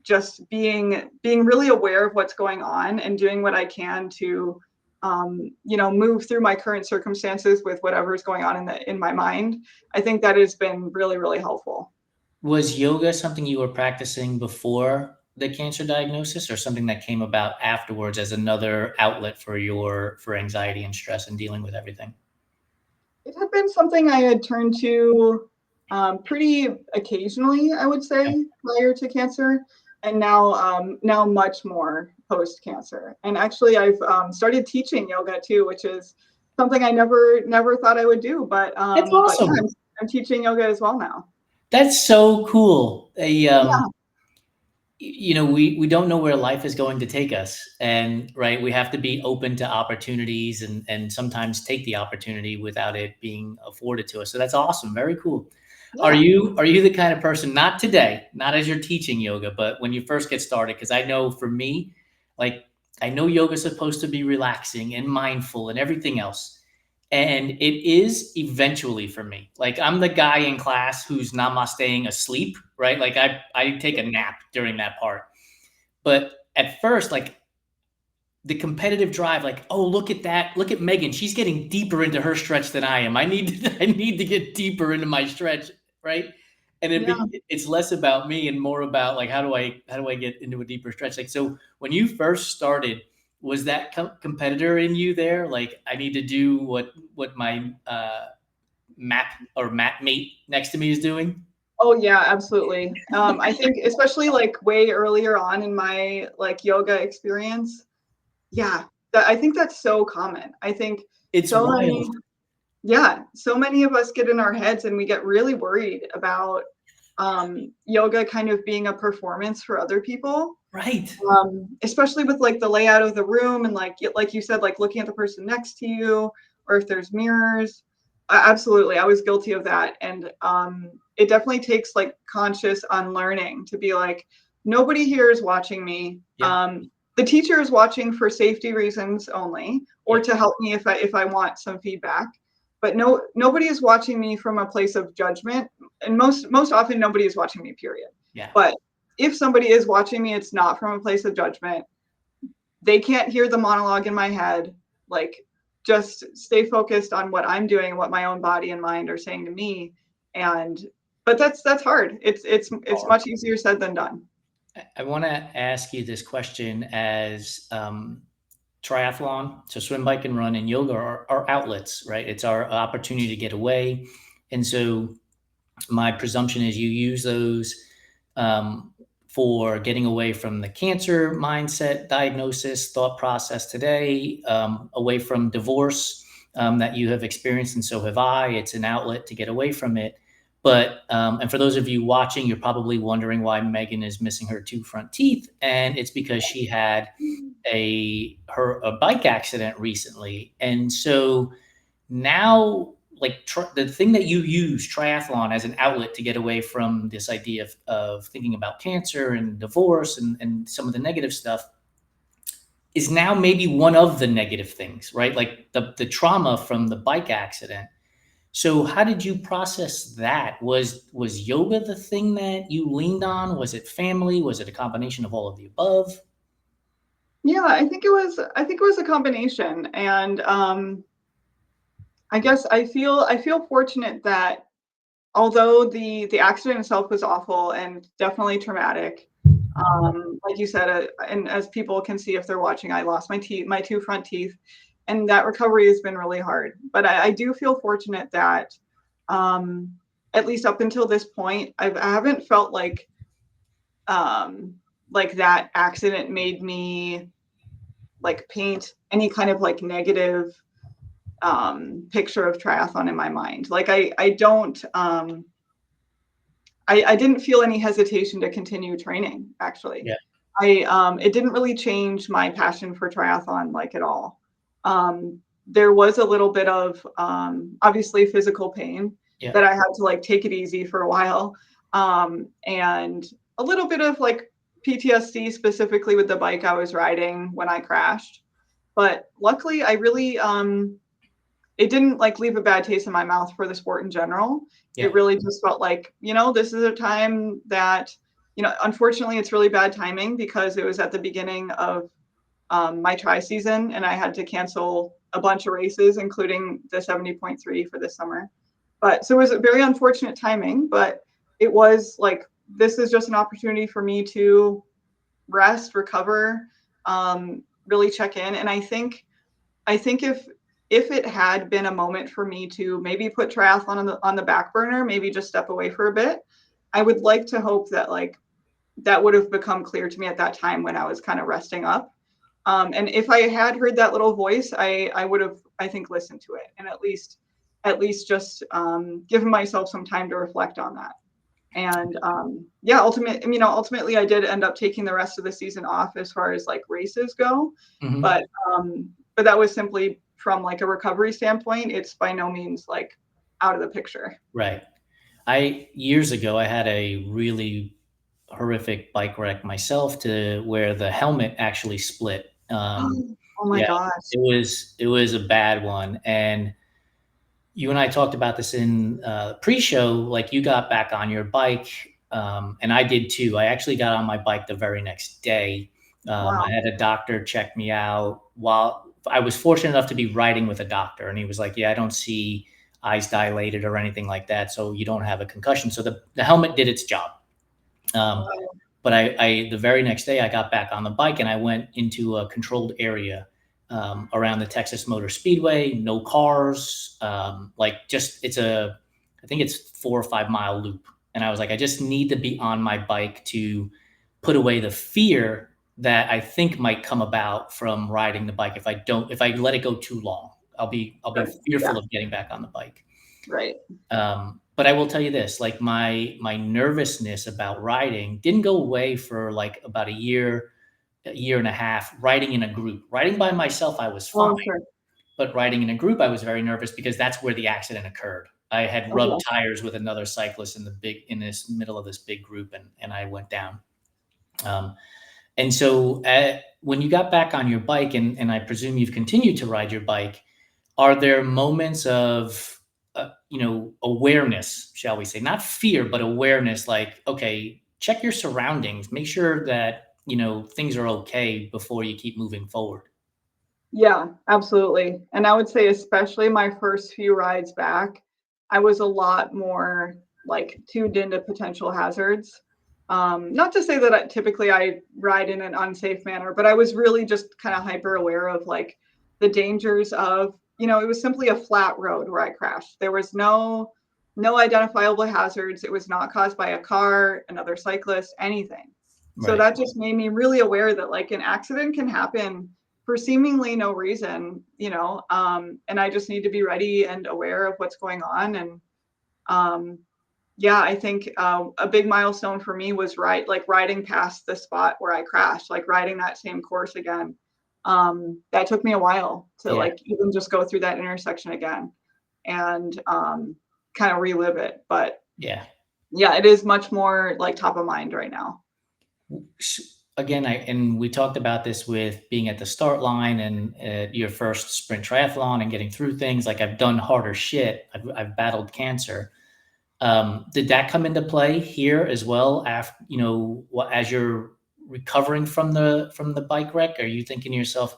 just being really aware of what's going on and doing what I can to move through my current circumstances with whatever's going on in my mind. I think that has been really, really helpful. Was yoga something you were practicing before the cancer diagnosis, or something that came about afterwards as another outlet for anxiety and stress and dealing with everything? It had been something I had turned to pretty occasionally, I would Okay. say, prior to cancer, and now much more post cancer. And actually, I've started teaching yoga too, which is something I never thought I would do. That's But yeah, awesome. I'm teaching yoga as well now. That's so cool. Yeah, We don't know where life is going to take us, and right, we have to be open to opportunities, and sometimes take the opportunity without it being afforded to us. So that's awesome. Very cool. Are yeah, you are you the kind of person, not today, not as you're teaching yoga, but when you first get started? Because I know for me, like, I know yoga is supposed to be relaxing and mindful and everything else. And it is eventually for me. Like, I'm the guy in class who's namasteing asleep, right? Like, I take a nap during that part. But at first, like, the competitive drive, like, oh, look at that, look at Megan, she's getting deeper into her stretch than I am. I need to get deeper into my stretch, right? And yeah. it's less about me and more about, like, how do I get into a deeper stretch? Like, so when you first started, was that competitor in you there? Like, I need to do what my mat mate next to me is doing. Oh yeah, absolutely. I think especially like way earlier on in my like yoga experience, yeah, I think that's so common. I think It's so many, wild, yeah, so many of us get in our heads and we get really worried about yoga kind of being a performance for other people, right? especially with like the layout of the room and like you said, like looking at the person next to you, or if there's mirrors. Absolutely, I was guilty of that, and it definitely takes like conscious unlearning to be like, nobody here is watching me. Yeah, The teacher is watching for safety reasons only, or yeah, to help me if I want some feedback. But nobody is watching me from a place of judgment, and most often nobody is watching me. Period. yeah. But if somebody is watching me, it's not from a place of judgment. They can't hear the monologue in my head. Like, just stay focused on what I'm doing and what my own body and mind are saying to me. And but that's hard. It's much easier said than done. I want to ask you this question as triathlon, so swim, bike, and run, and yoga are outlets, right? It's our opportunity to get away. And so my presumption is you use those for getting away from the cancer mindset, diagnosis, thought process today, away from divorce that you have experienced, and so have I. It's an outlet to get away from it. But and for those of you watching, you're probably wondering why Megan is missing her two front teeth, and it's because she had a bike accident recently, and so now, like, the thing that you use triathlon as an outlet to get away from this idea of thinking about cancer and divorce and some of the negative stuff is now maybe one of the negative things, right? Like the trauma from the bike accident. So how did you process that? Was yoga the thing that you leaned on? Was it family? Was it a combination of all of the above? Yeah, I think it was a combination. And I guess I feel fortunate that although the accident itself was awful and definitely traumatic, like you said, and as people can see if they're watching, I lost my two front teeth, and that recovery has been really hard. But I do feel fortunate that, um, at least up until this point, I haven't felt um, like that accident made me like paint any kind of like negative picture of triathlon in my mind. Like I don't I didn't feel any hesitation to continue training, actually. Yeah. It didn't really change my passion for triathlon like at all. There was a little bit of obviously physical pain, Yeah. that I had to like take it easy for a while. And a little bit of like PTSD specifically with the bike I was riding when I crashed. But luckily I really it didn't like leave a bad taste in my mouth for the sport in general. Yeah. It really just felt like, this is a time that, unfortunately it's really bad timing because it was at the beginning of my tri season and I had to cancel a bunch of races, including the 70.3 for this summer. But so it was a very unfortunate timing, but it was like, this is just an opportunity for me to rest, recover, really check in. And I think if it had been a moment for me to maybe put triathlon on the back burner, maybe just step away for a bit, I would like to hope that like that would have become clear to me at that time when I was kind of resting up. And if I had heard that little voice, I would have, I think, listened to it and at least just given myself some time to reflect on that. And yeah, ultimately I did end up taking the rest of the season off as far as like races go, Hmm. but but that was simply from like a recovery standpoint. It's by no means like out of the picture. Right. Years ago, I had a really horrific bike wreck myself to where the helmet actually split. Oh my Yeah, gosh. it was a bad one. And you and I talked about this in pre-show. Like you got back on your bike, and I did too. I actually got on my bike the very next day. I Wow. had a doctor check me out while I was fortunate enough to be riding with a doctor, and he was like, "Yeah, I don't see eyes dilated or anything like that, so you don't have a concussion." So the helmet did its job. Um, Wow. but the very next day I got back on the bike and I went into a controlled area around the Texas Motor Speedway, no cars, like just I think it's 4 or 5 mile loop. And I was like, I just need to be on my bike to put away the fear that I think might come about from riding the bike if I let it go too long. I'll be Right. Yeah. fearful of getting back on the bike. Right. But I will tell you this, like my nervousness about riding didn't go away for like about a year and a half, riding in a group. Riding by myself, I was fine, Oh, sure. but riding in a group, I was very nervous because that's where the accident occurred. I had Okay. rubbed tires with another cyclist in this middle of this big group, and I went down. Um, and so when you got back on your bike, and I presume you've continued to ride your bike, are there moments of awareness, shall we say, not fear but awareness, like, okay, check your surroundings, make sure that things are okay before you keep moving forward? Yeah, absolutely. And I would say, especially my first few rides back, I was a lot more like tuned into potential hazards. Not to say that typically I ride in an unsafe manner, but I was really just kind of hyper aware of like the dangers of, it was simply a flat road where I crashed. There was no identifiable hazards. It was not caused by a car, another cyclist, anything. So Right. that just made me really aware that like an accident can happen for seemingly no reason, and I just need to be ready and aware of what's going on. And um, yeah, I think a big milestone for me was riding past the spot where I crashed, like riding that same course again. That took me a while to Yeah. like even just go through that intersection again and kind of relive it. But Yeah. yeah, it is much more like top of mind right now. Again, and we talked about this with being at the start line and your first sprint triathlon and getting through things. Like, I've done harder shit. I've battled cancer. Did that come into play here as well? After, as you're recovering from the bike wreck, are you thinking to yourself,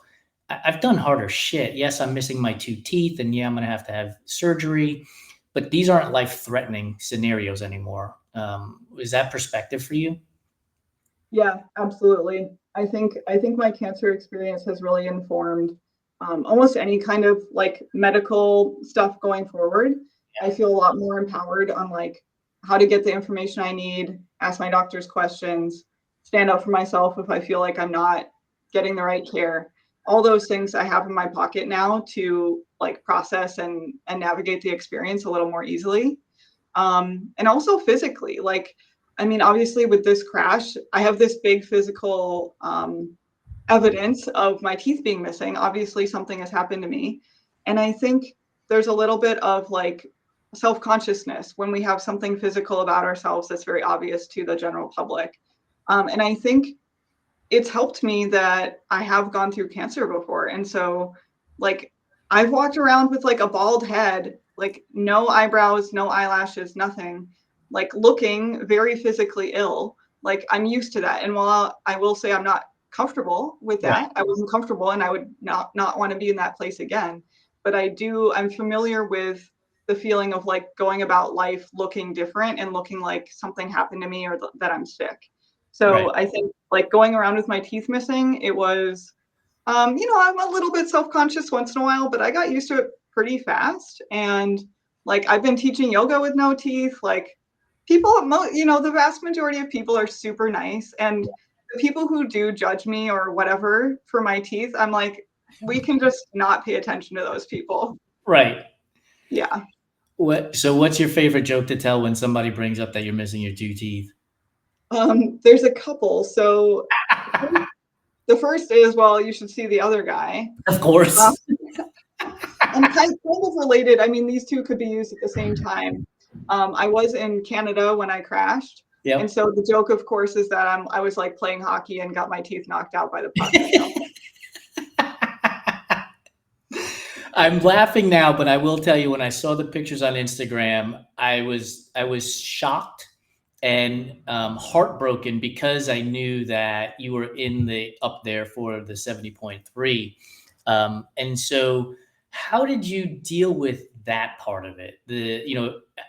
I've done harder shit. Yes, I'm missing my 2 teeth, and yeah, I'm going to have surgery, but these aren't life-threatening scenarios anymore. Is that perspective for you? Yeah, absolutely. I think my cancer experience has really informed almost any kind of like medical stuff going forward. I Yeah. feel a lot more empowered on like how to get the information I need, ask my doctors questions, stand up for myself if I feel like I'm not getting the right care. All those things I have in my pocket now to like process and navigate the experience a little more easily. And also physically, like, I mean, obviously with this crash, I have this big physical evidence of my teeth being missing. Obviously something has happened to me. And I think there's a little bit of like self-consciousness when we have something physical about ourselves that's very obvious to the general public. And I think it's helped me that I have gone through cancer before. And so like I've walked around with like a bald head, like no eyebrows, no eyelashes, nothing, like looking very physically ill. Like I'm used to that. And while I will say I'm not comfortable with Right. that, I wasn't comfortable and I would not want to be in that place again. But I'm familiar with the feeling of like going about life looking different and looking like something happened to me or that I'm sick. Right. So I think like going around with my teeth missing, it was, I'm a little bit self-conscious once in a while, but I got used to it pretty fast. And like I've been teaching yoga with no teeth. Like people, the vast majority of people are super nice. And the people who do judge me or whatever for my teeth, I'm like, we can just not pay attention to those people. Right. Yeah. So what's your favorite joke to tell when somebody brings up that you're missing your 2 teeth? There's a couple. So the first is, well, you should see the other guy. Of course. And kind of related. I mean, these two could be used at the same time. I was in Canada when I crashed. Yep. And so the joke, of course, is that I was like playing hockey and got my teeth knocked out by the puck. I'm laughing now, but I will tell you, when I saw the pictures on Instagram, I was shocked and heartbroken because I knew that you were up there for the 70.3. And so how did you deal with that part of it?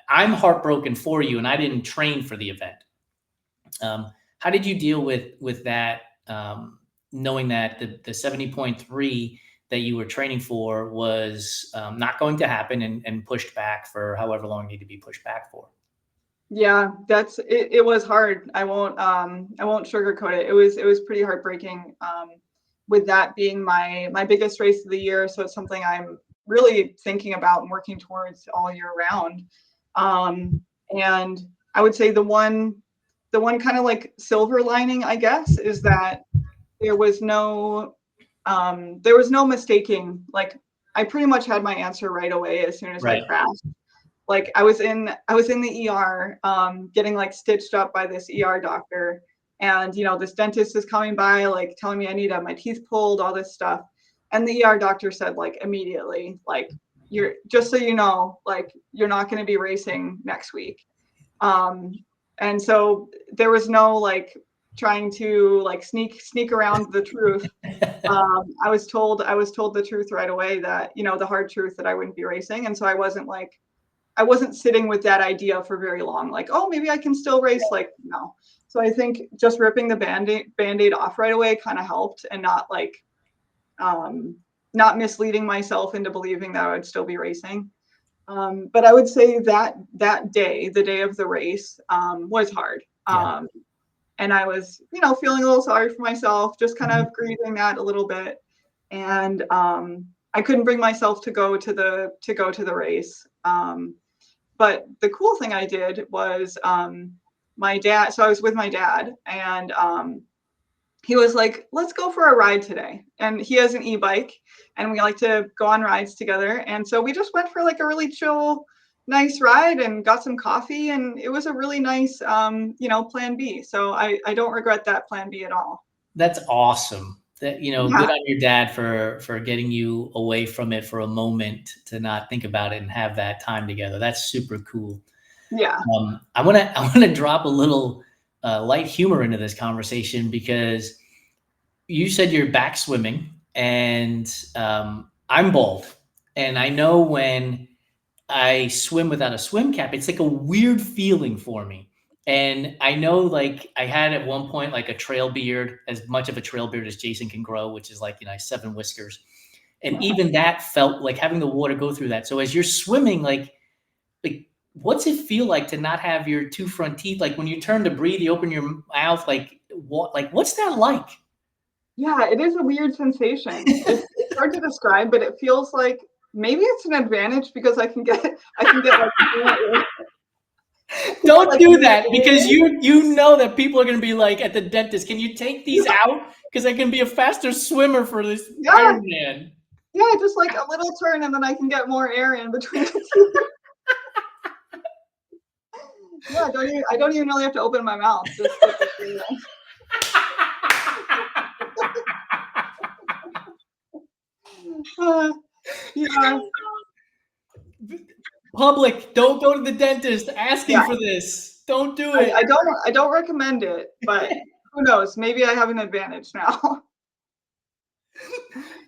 I'm heartbroken for you and I didn't train for the event. How did you deal with that, knowing that the 70.3 that you were training for was not going to happen and pushed back for however long it needed to be pushed back for? Yeah, it was hard. I won't sugarcoat it. It was pretty heartbreaking, with that being my biggest race of the year. So it's something I'm really thinking about and working towards all year round. And I would say the one kind of like silver lining, I guess, is that there was no mistaking. Like I pretty much had my answer right away as soon as I Right. crashed. Like I was in the ER, getting like stitched up by this ER doctor, and this dentist is coming by, like telling me I need to have my teeth pulled, all this stuff, and the ER doctor said like immediately, like, you're, just so you know, like you're not going to be racing next week. And so there was no like trying to like sneak around the truth. I was told the truth right away, that the hard truth, that I wouldn't be racing. And so I wasn't sitting with that idea for very long, like, oh, maybe I can still race. Like, no. So I think just ripping the band-aid off right away kind of helped, and not like not misleading myself into believing that I would still be racing. But I would say that day, the day of the race, was hard. Yeah. And I was, feeling a little sorry for myself, just kind of grieving that a little bit. And I couldn't bring myself to go to the race. But the cool thing I did was, my dad. So I was with my dad, and he was like, let's go for a ride today. And he has an e-bike, and we like to go on rides together. And so we just went for like a really chill, nice ride and got some coffee. And it was a really nice, plan B. So I don't regret that plan B at all. That's awesome. That, Yeah. good on your dad for getting you away from it for a moment to not think about it and have that time together. That's super cool. Yeah. I want to drop a little light humor into this conversation, because you said you're back swimming, and I'm bald, and I know when I swim without a swim cap, it's like a weird feeling for me. And I know, like, I had at one point like a trail beard, as much of a trail beard as Jason can grow, which is like 7 whiskers, and even that felt like having the water go through that. So as you're swimming, like what's it feel like to not have your 2 front teeth? Like when you turn to breathe, you open your mouth, what's that like? Yeah, it is a weird sensation. It's hard to describe, but it feels like maybe it's an advantage because I can get like, don't do that, because you know that people are going to be like at the dentist, can you take these out? Because I can be a faster swimmer for this Ironman. Yeah, just like a little turn, and then I can get more air in between the teeth. Yeah, I don't even really have to open my mouth. Just put the thing in. Yeah, Public, don't go to the dentist asking yeah. for this. Don't do it. I don't recommend it, but who knows? Maybe I have an advantage now.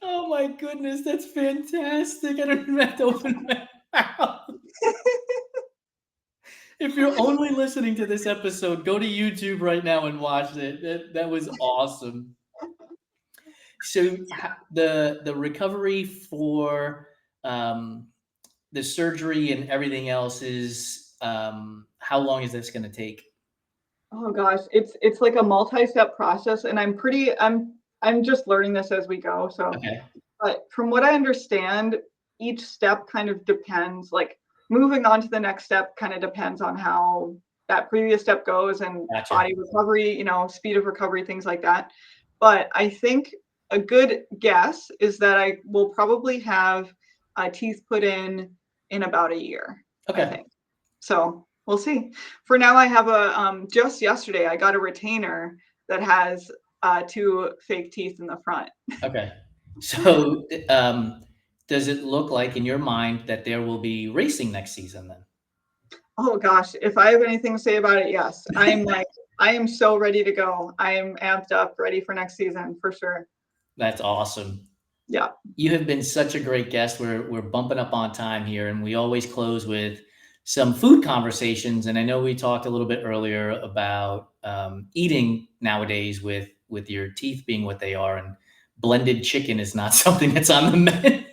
Oh my goodness, that's fantastic. I don't even have to open my mouth. If you're only listening to this episode, go to YouTube right now and watch it. That was awesome. So the recovery for the surgery and everything else is how long is this going to take? Oh gosh, it's like a multi-step process, and I'm just learning this as we go. So, Okay. but from what I understand, each step kind of depends. Like moving on to the next step kind of depends on how that previous step goes and Gotcha. body recovery, speed of recovery, things like that. But I think a good guess is that I will probably have teeth put in about a year. I Okay. think. So we'll see. For now, I have just yesterday, I got a retainer that has two fake teeth in the front. Okay. So does it look like in your mind that there will be racing next season then? Oh gosh, if I have anything to say about it, yes. I am so ready to go. I am amped up, ready for next season for sure. That's awesome. Yeah. You have been such a great guest. We're bumping up on time here, and we always close with some food conversations. And I know we talked a little bit earlier about eating nowadays with your teeth being what they are, and blended chicken is not something that's on the menu.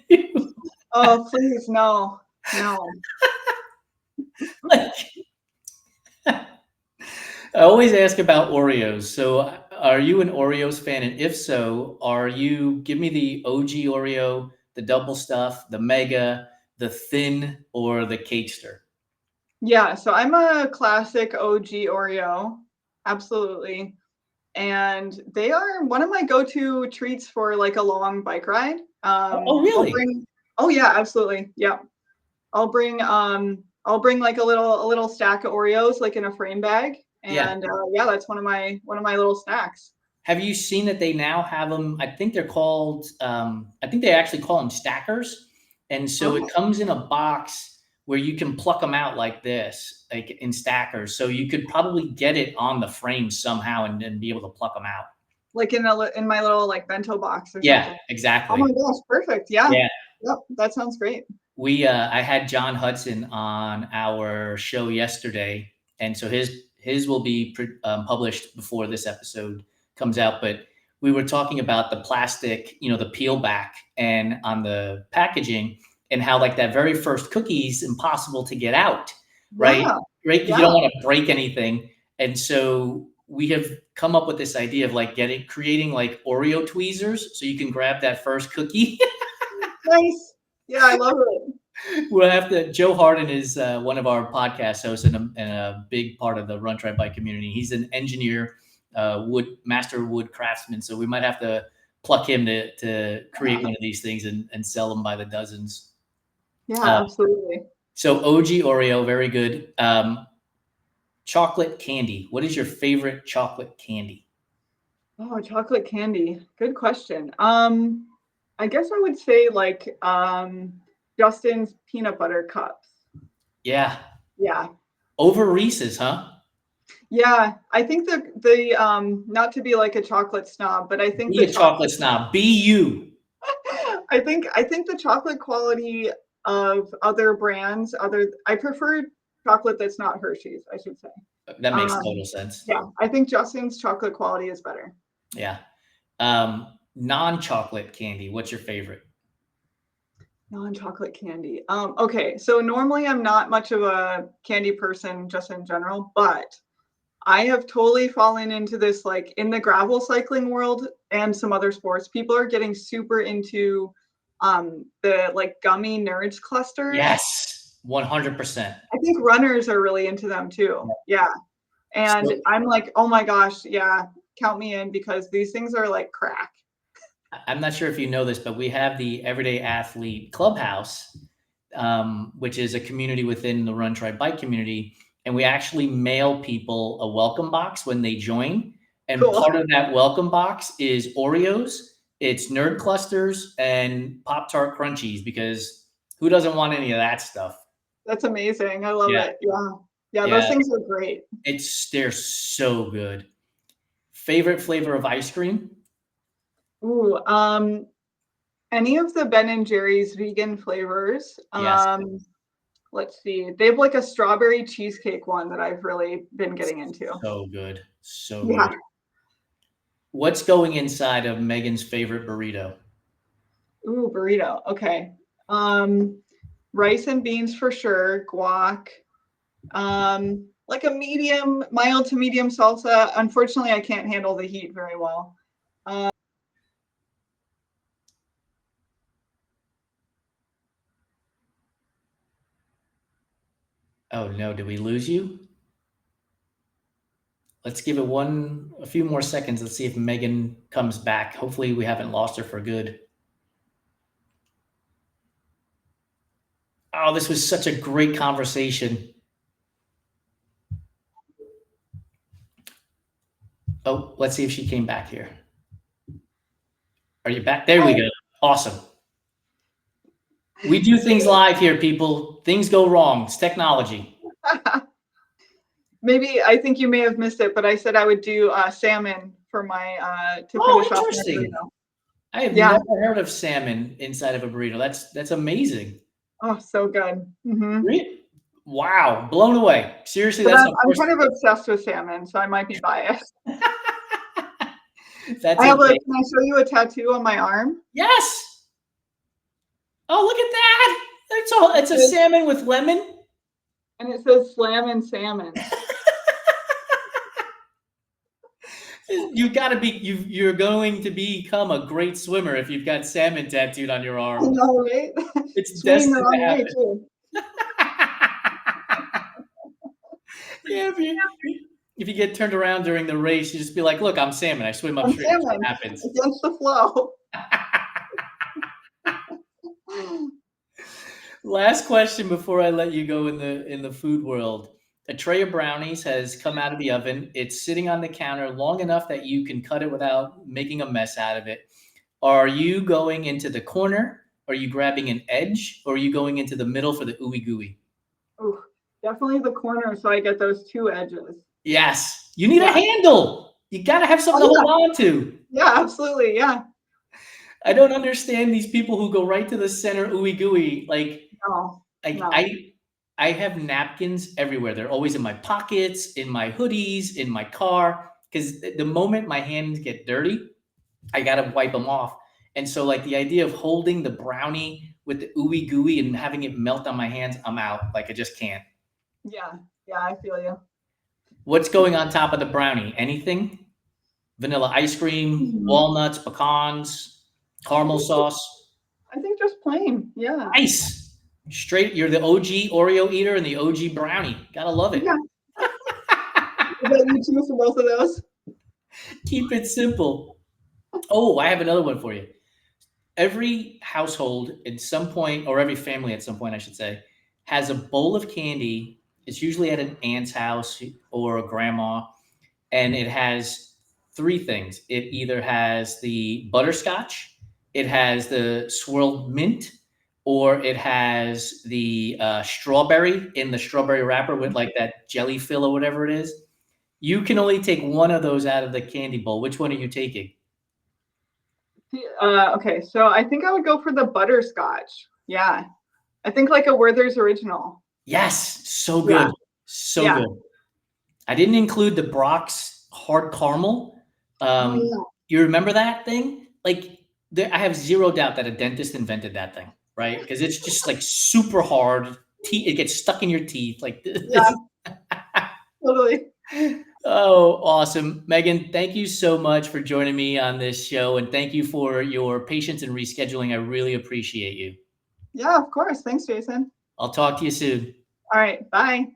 Oh, please, no, no. Like, I always ask about Oreos. So, are you an Oreos fan? And if so, give me the OG Oreo, the double stuff, the mega, the thin, or the cakester? Yeah, so I'm a classic OG Oreo, absolutely. And they are one of my go-to treats for like a long bike ride. Oh, I'll really? bring, oh yeah, absolutely. Yeah. I'll bring like a little stack of Oreos like in a frame bag. Yeah. And yeah, that's one of my little snacks. Have you seen that they now have them? I think they're called, I think they actually call them stackers. And so it Oh, comes in a box where you can pluck them out like this, like in stackers. So you could probably get it on the frame somehow and be able to pluck them out. like in my little like bento box or Yeah, something. Oh my exactly. gosh, perfect. Yeah. Yeah. Yep, that sounds great. I had John Hudson on our show yesterday, and so his will be published before this episode comes out. But we were talking about the plastic, the peel back and on the packaging, and how like that very first cookie is impossible to get out, right? Yeah. Right, because you Yeah. don't want to break anything, and so we have come up with this idea of like creating like Oreo tweezers, so you can grab that first cookie. Nice. Yeah, I love it. We'll have to. Joe Harden is one of our podcast hosts and a big part of the Run Try Bike community. He's an engineer, master wood craftsman. So we might have to pluck him to create one of these things and sell them by the dozens. Yeah, Uh, absolutely. so OG Oreo, very good. Chocolate candy. What is your favorite chocolate candy? Oh, chocolate candy. Good question. I guess I would say like Justin's peanut butter cups. Yeah, Yeah. over Reese's, huh? Yeah, I think the not to be like a chocolate snob, but I think Be the a chocolate chocolate snob. Be you. I think the chocolate quality of other brands, I prefer chocolate that's not Hershey's, I should say. That makes Um, total sense. yeah, I think Justin's chocolate quality is better. Yeah. Non-chocolate candy. What's your favorite? Non-chocolate candy. Okay, so normally I'm not much of a candy person just in general, but I have totally fallen into this like in the gravel cycling world and some other sports. People are getting super into the like gummy nerds clusters. Yes, 100%. I think runners are really into them too. Yeah. And So I'm like, oh my gosh, yeah, count me in because these things are like crack. I'm not sure if you know this, but we have the Everyday Athlete Clubhouse, which is a community within the Run Try Bike community. and we actually mail people a welcome box when they join. And Cool. part of that welcome box is Oreos, it's Nerd Clusters, and Pop-Tart Crunchies, because who doesn't want any of that stuff? That's amazing. I love Yeah. it. Yeah. Yeah, those Yeah, things are great. they're so good. Favorite flavor of ice cream? Ooh, any of the Ben and Jerry's vegan flavors. Yes. Let's see. They have like a strawberry cheesecake one that I've really been getting into. So good. So Yeah. good. What's going inside of Megan's favorite burrito? Ooh, burrito. Okay. Rice and beans for sure. Guac. Like a medium, mild to medium salsa. Unfortunately, I can't handle the heat very well. Oh no, did we lose you? Let's give it a few more seconds. Let's see if Megan comes back. Hopefully we haven't lost her for good. Oh, this was such a great conversation. Oh, let's see if she came back here. Are you back? There we go. Awesome. We do things live here, people. Things go wrong. It's technology. Maybe I think you may have missed it, but I said I would do salmon for my to finish off my Interesting. burrito. I have Yeah. never heard of salmon inside of a burrito. That's amazing. Oh, so good. Mm-hmm. Really? Wow, blown away. Seriously, But that's I'm kind of obsessed with salmon, so I might be biased. That's I have okay. can I show you a tattoo on my arm? Yes. Oh, look at that. It's a salmon with lemon. And it says slam and salmon. You're going to become a great swimmer if you've got salmon tattooed on your I arm. know, right? It's Swimming the destined to wrong way happen. too. Yeah, if you get turned around during the race, you just be like, "Look, I'm salmon. I swim I'm upstream." That's what salmon happens. against the flow. Last question before I let you go in the food world. A tray of brownies has come out of the oven. It's sitting on the counter long enough that you can cut it without making a mess out of it. Are you going into the corner? Are you grabbing an edge? Or are you going into the middle for the ooey gooey? Ooh, definitely the corner so I get those two edges. Yes. You need a handle. You got to have something to hold on to. Yeah, absolutely. Yeah. I don't understand these people who go right to the center ooey gooey. No. I have napkins everywhere. They're always in my pockets, in my hoodies, in my car. Because the moment my hands get dirty, I got to wipe them off. And so the idea of holding the brownie with the ooey gooey and having it melt on my hands, I'm out. I just can't. Yeah. Yeah, I feel you. What's going on top of the brownie? Anything? Vanilla ice cream, walnuts, pecans, caramel sauce? I think just plain. Yeah. Nice. Straight, you're the OG Oreo eater and the OG brownie. Gotta love it. Yeah. Is that you too for both of those? Keep it simple. Oh, I have another one for you. Every household at some point, or every family at some point, I should say, has a bowl of candy. It's usually at an aunt's house or a grandma, and it has three things. It either has the butterscotch, it has the swirled mint, or it has the strawberry in the strawberry wrapper with that jelly fill or whatever it is. You can only take one of those out of the candy bowl. Which one are you taking? Okay, so I think I would go for the butterscotch. Yeah. I think like a Werther's Original. Yes, so good. Yeah. So good. I didn't include the Brock's hard caramel. You remember that thing? I have zero doubt that a dentist invented that thing, right? Because it's just super hard. It gets stuck in your teeth. Yeah, totally. Oh, awesome. Megan, thank you so much for joining me on this show. And thank you for your patience and rescheduling. I really appreciate you. Yeah, of course. Thanks, Jason. I'll talk to you soon. All right. Bye.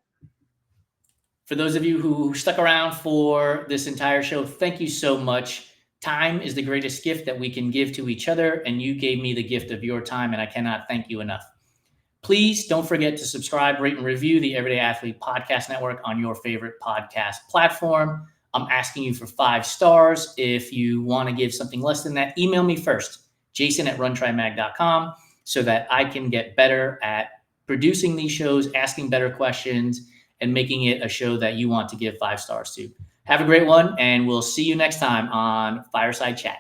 For those of you who stuck around for this entire show, thank you so much. Time is the greatest gift that we can give to each other, and you gave me the gift of your time, and I cannot thank you enough. Please don't forget to subscribe, rate, and review the Everyday Athlete Podcast Network on your favorite podcast platform. I'm asking you for 5 stars. If you want to give something less than that, email me first, jason@runtrimag.com, so that I can get better at producing these shows, asking better questions, and making it a show that you want to give 5 stars to. Have a great one, and we'll see you next time on Fireside Chat.